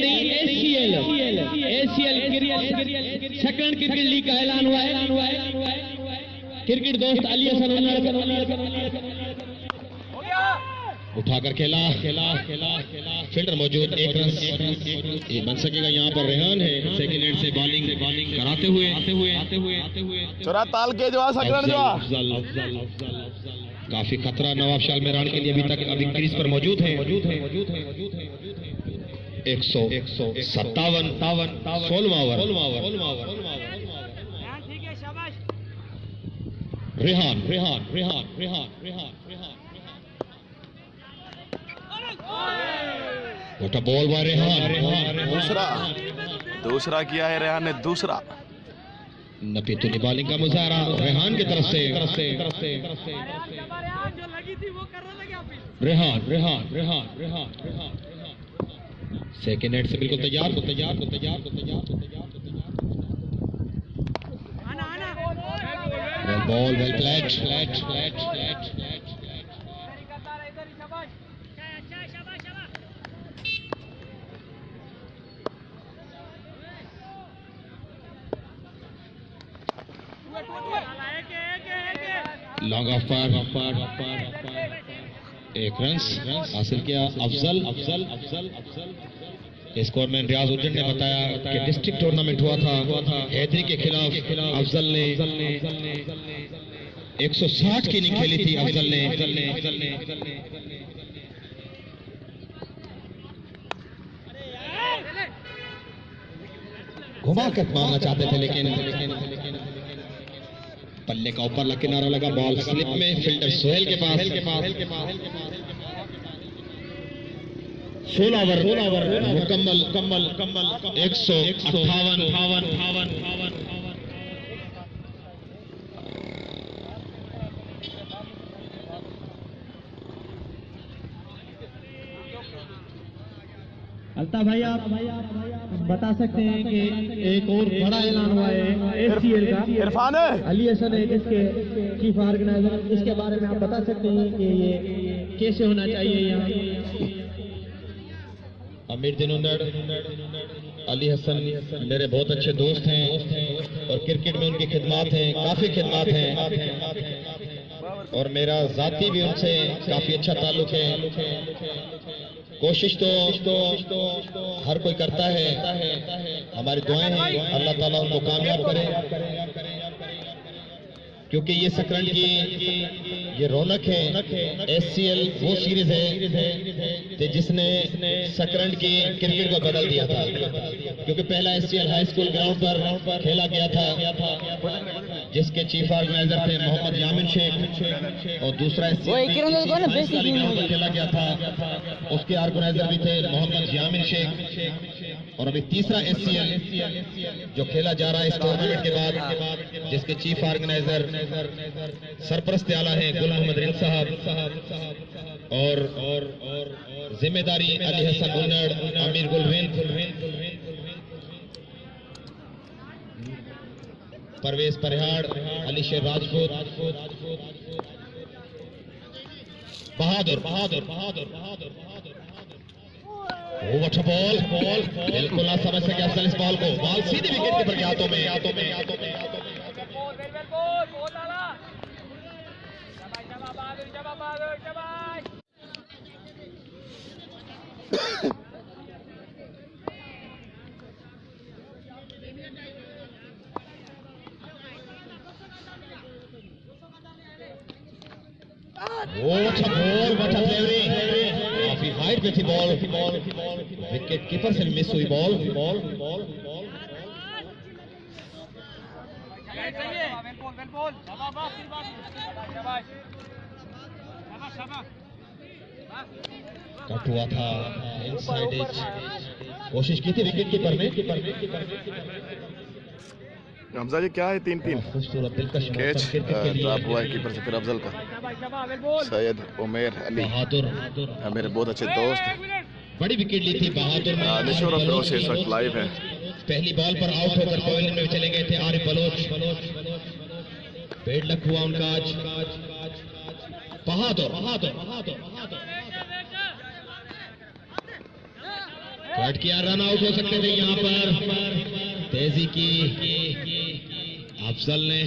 नहीं एसीएल सेकंड क्रिकेट लीग का ऐलान हुआ है। क्रिकेट दोस्त अली हसन उठाकर खेला फील्डर मौजूद। एक रन बन सकेगा यहाँ पर। रेहान है सेकंड एंड से बॉलिंग कराते हुए चौरा ताल के जो काफी खतरा नवाब शाल मेरान के लिए अभी क्रीज पर मौजूद है। 157 16वां over. Rehan ball by Rehan. दूसरा किया है रेहान ने दूसरा। नपीतुनी बॉलिंग का मुजाहरा रेहान की तरफ से। रेहान सेकेंड एंड से बिल्कुल तैयार। Ball well flat. Long off पर 1 रन हासिल किया अफजल। स्कोरमैन रियाज उद्दीन ने बताया कि डिस्ट्रिक्ट टूर्नामेंट हुआ था हैदरी के खिलाफ। अफजल ने 160 की इनिंग खेली थी। अफजल ने घुमा कर मारना चाहते थे लेकिन पल्ले का ऊपर किनारा लगा। बॉल स्लिप में फील्डर सोहेल के पास। 16 ओवर मुकम्मल 158। अल्ताफ भाई आप बता सकते हैं कि एक और बड़ा ऐलान हुआ है एसीएल का। इरफान अली हसन है जिसके चीफ ऑर्गेनाइजर, इसके बारे में आप बता सकते हैं कि ये कैसे होना चाहिए यहाँ। अमीर दिन अली हसन मेरे बहुत अच्छे दोस्त हैं और क्रिकेट में उनकी खिदमत हैं, काफी खिदमत हैं और मेरा जाती भी उनसे काफी अच्छा ताल्लुक है। कोशिश तो हर कोई करता है। हमारी दुआएं हैं अल्लाह ताला उनको कामयाब करे, क्योंकि ये सकरंड की ये रौनक है। एससीएल वो सीरीज है कि जिसने सकरंड की क्रिकेट को बदल दिया था, क्योंकि पहला एससीएल हाई स्कूल ग्राउंड पर खेला गया था जिसके चीफ ऑर्गेनाइजर थे मोहम्मद यामिन शेख, और दूसरा एससीएल ग्राउंड पर खेला गया था, उसके ऑर्गेनाइजर भी थे मोहम्मद यामिन शेख। और अभी तीसरा एससीएल जो खेला जा रहा है इस टूर्नामेंट के बाद, जिसके चीफ ऑर्गेनाइजर सरपरस्त आला है गुल मोहम्मद रिन साहब, और जिम्मेदारी अली हसन उन्नड़, अमीर गुल रिन। परवेज परिहाड़, अलीशेर राजपूत, बहादुर बहादुर बहादुर बहादुर बहादुर ओवर बॉल बॉल बिल्कुल ना समझ सके अफजल इस बॉल को। बॉल सीधे विकेट कीपर के हाथों में हाथों में हाथों में हाथों में। काफी हाइट पे थी बॉल, विकेट कीपर से मिस हुई बॉल। कट हुआ था इनसाइड एज, कोशिश की थी विकेट कीपर ने। हमजा जी क्या है 3-3 खूबसूरत दिलकश कैच ड्रॉप हुआ है कीपर से फिर अफजल का। सैयद उमेर अली बहादुर मेरे बहुत अच्छे दोस्त बड़ी विकेट ली थी बहादुर ने। निशोर अफरोज इस वक्त लाइव है। पहली बॉल पर आउट होकर पवेलियन में चले गए थे आरिफ बलोच। पेड़ लक हुआ उनका आज। बहादुर बहादुर बहादुर कट किया, रन आउट हो सकते थे यहाँ पर। तेजी की अफजल ने।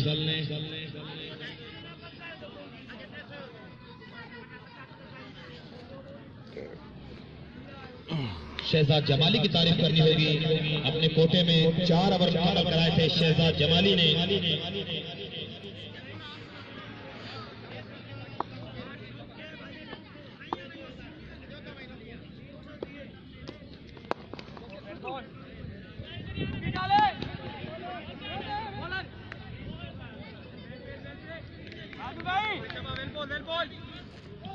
शहजाद जमाली की तारीफ करनी होगी, अपने कोटे में 4 ओवर मुकम्मल कराए थे शहजाद जमाली ने।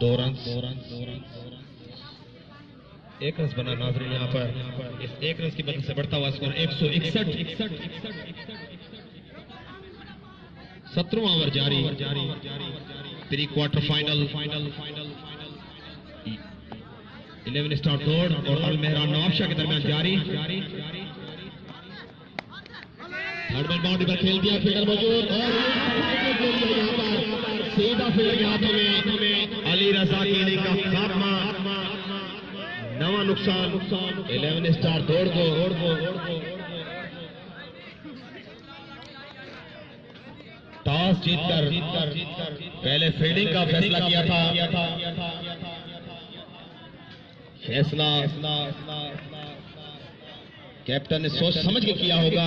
दो रन 1 रन बना नाजरीन यहाँ पर। इस 1 रन की मदद से बढ़ता हुआ स्कोर 161। 17वां ओवर जारी। प्री क्वार्टर फाइनल 11 स्टार दौड़ और अल मेहरान नवाबशाह के दरमियान जारी। थर्ड मैन बाउंड्री पर खेल दिया, फील्डर मौजूद और सीधा फील्डर के हाथों में अली रजा की इनिंग का खात्मा। नवा नुकसान 11 स्टार दौड़ को। टॉस जीतकर पहले फील्डिंग का फैसला किया था। फैसला कैप्टन ने सोच समझ के किया होगा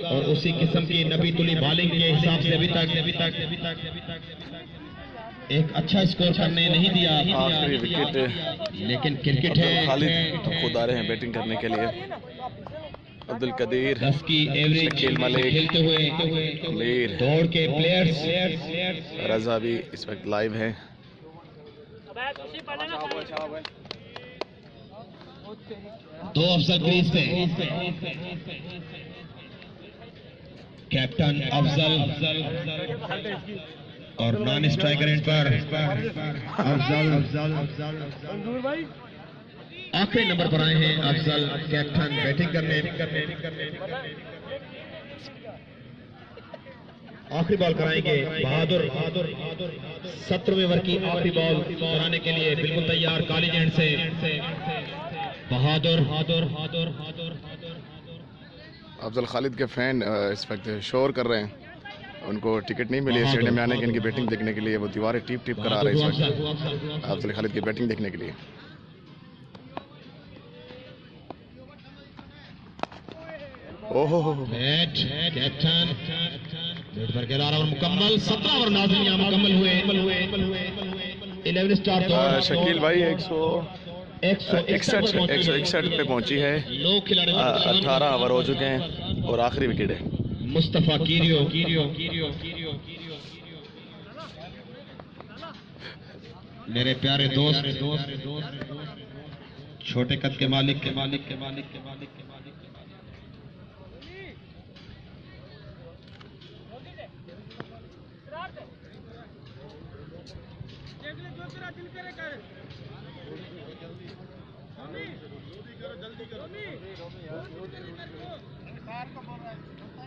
और उसी किस्म की नबी तुली बॉलिंग के हिसाब से अभी तक एक अच्छा स्कोर करने नहीं दिया। आखिरी विकेट लेकिन क्रिकेट है। खालिद खुद आ रहे हैं बैटिंग करने के लिए। अब्दुल कदीर 10 की एवरेज शकील मलिक खेलते हुए मीर दौड़ के प्लेयर्स। रजा भी इस वक्त लाइव है। दो अफजल क्रीज पे। कैप्टन अफजल और नॉन स्ट्राइकर एंड पर अफजल। आखिरी नंबर पर आए हैं अफजल कैप्टन बैटिंग करने। आखिरी बॉल कराएंगे बहादुर। 17वें ओवर की आखिरी बॉल कराने के लिए बिल्कुल तैयार काली एंड से बहादुर। अफजल खालिद के फैन इस वक्त शोर कर रहे हैं, उनको टिकट नहीं मिली स्टेडियम में आने की इनकी बैटिंग देखने के लिए। वो दीवारें टिप करा रहे हैं इस वक्त अफजल खालिद की बैटिंग देखने के लिए। ओहो कैप्टन बैट पर खेला रहा मुकम्मल। 17 ओवर नाज़रीन यहाँ मुकम्मल हुए। 11 स्टार शकील भाई 161 पे पहुंची है। 18 ओवर हो चुके हैं और आखिरी विकेट है। मुस्तफा कीरियो मेरे प्यारे दोस्त, छोटे कद के मालिक के मालिक के मालिक के मालिक के मालिक के मालिक। जल्दी करो।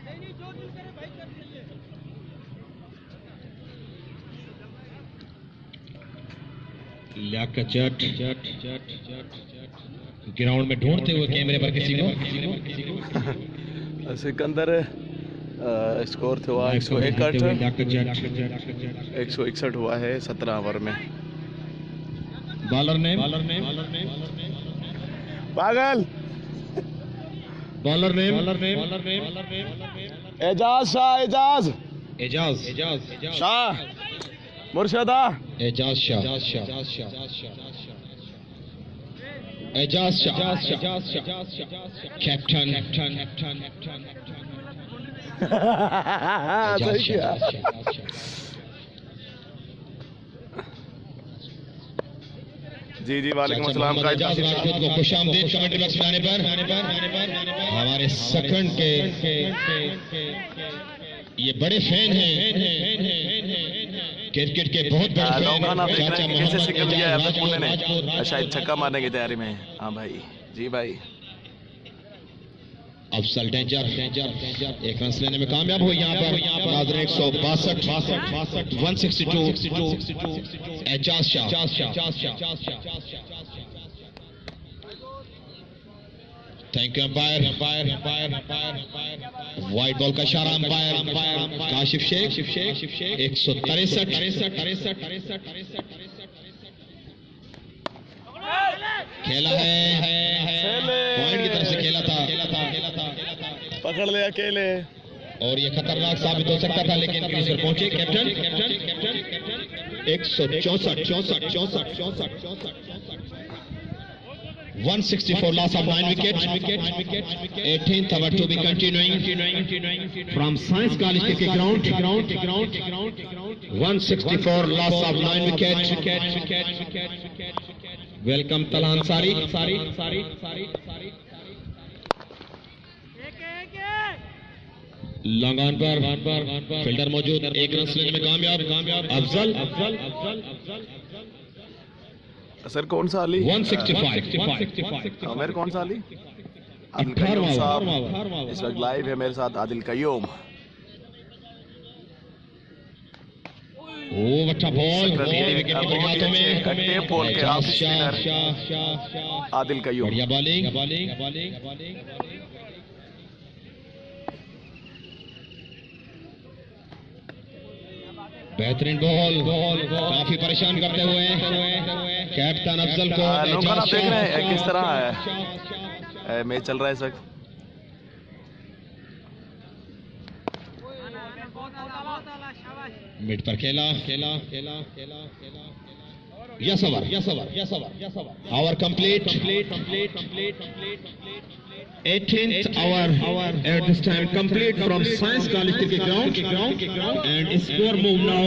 नहीं, जो दिल करे भाई कर लियाकत जट ग्राउंड में ढूंढते हुए कैमरे पर किसी को सिकंदर स्कोर हुआ 161 हुआ है 17 ओवर में। बॉलर ने पागल बॉलर ने एजाज शाह मुर्शदा एजाज शाह कैप्टन सही किया। जी वालेकुम अस्सलाम का राजपूत को खुशामदीद कमेंट्री बॉक्स में आने पर हमारे सेकंड के ये बड़े फैन हैं क्रिकेट के बहुत बड़े फैन हैं। कैसे सिकल किया है पुणे ने शायद छक्का मारने की तैयारी में। हाँ भाई जी भाई अफसल डेंजर एक रन लेने में कामयाब हुई यहाँ पर नाज़रीन 162 Ejaz Shah thank you umpire wide ball का इशारा अंपायर काशिफ शेख 163 खेला है पॉइंट की तरफ से खेला था पकड़ ले अकेले और ये खतरनाक साबित हो सकता था लेकिन क्रीज पर पहुंचे captain 164 loss of 9 wickets 18th over to be continuing from Science College cricket ground 164 loss of 9 wickets welcome Talan Sari long on पर फील्डर मौजूद एक रन लेने में कामयाब अफजल सर कौन सा अली 165 मेरे कौन सा अली आदिल कयूम साहब इस वक्त लाइव है मेरे साथ आदिल कयूम। अच्छा बॉल कट्टे बॉल के आदिल कयूम बढ़िया बॉलिंग बेहतरीन बॉल काफी परेशान करते हुए कैप्टन अफजल को देख रहे हैं किस तरह है मैच चल रहा है इस वक्त। मिड पर खेला yes over hour complete 18th hour at this time complete from Science College cricket ground and score move now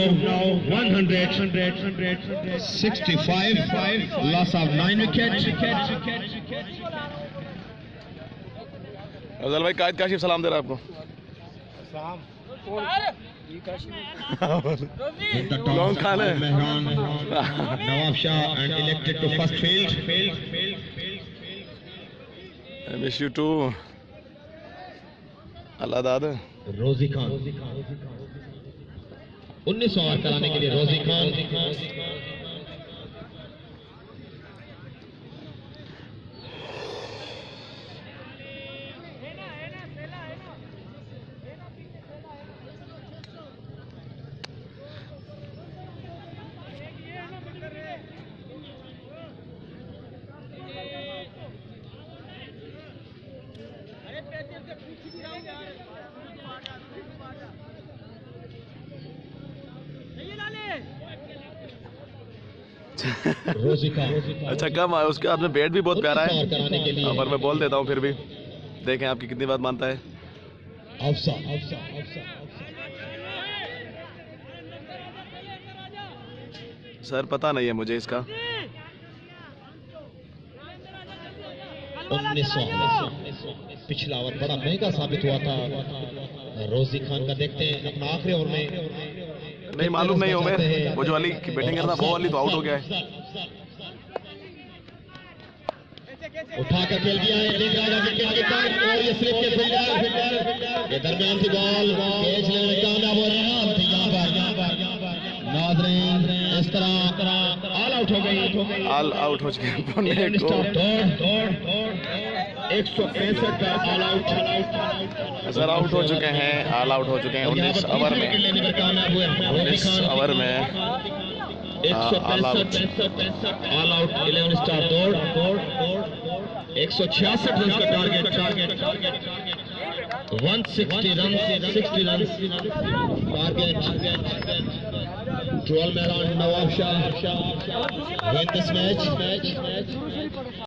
165 loss of 9 wickets Afzal भाई कायद काशिफ सलाम दे रहा है आपको। लॉन्ग खान है Nawab Shah and elected to first field I miss you too अल्लाह दाद रोजी Khan 19 over कराने के लिए रोजी खान अच्छा कम है उसके हाथ में बैट भी बहुत प्यारा है पर मैं बोल देता हूँ फिर भी देखें आपकी कितनी बात मानता है। सर पता नहीं है मुझे इसका 1900 पिछला ओवर बड़ा महंगा साबित हुआ था रोजी खान का। देखते हैं अपना आखिरी ओवर में नहीं मालूम नहीं हो मैं वो जो अली की बैटिंग करता वो अली तो आउट हो गया है। उठाकर खेल दिया है देख रहा विकेट कीपर और ये स्लिप के फील्डर ये दरमियान की बॉल कैच लेने में कामयाब हो रहे हैं यहाँ पर नाज़रीन इस तरह ऑल आउट ऑल आउट हो चुके हैं पुणे को। 165 का ऑल आउट सर आउट हो चुके हैं, ऑल आउट हो चुके हैं 19 ओवर में। 19 ओवर में ऑल आउट 11 स्टार दौड़ 166 रन का टारगेट 160 रन 60 रन टारगेट 12 में around Nawab Shah win this match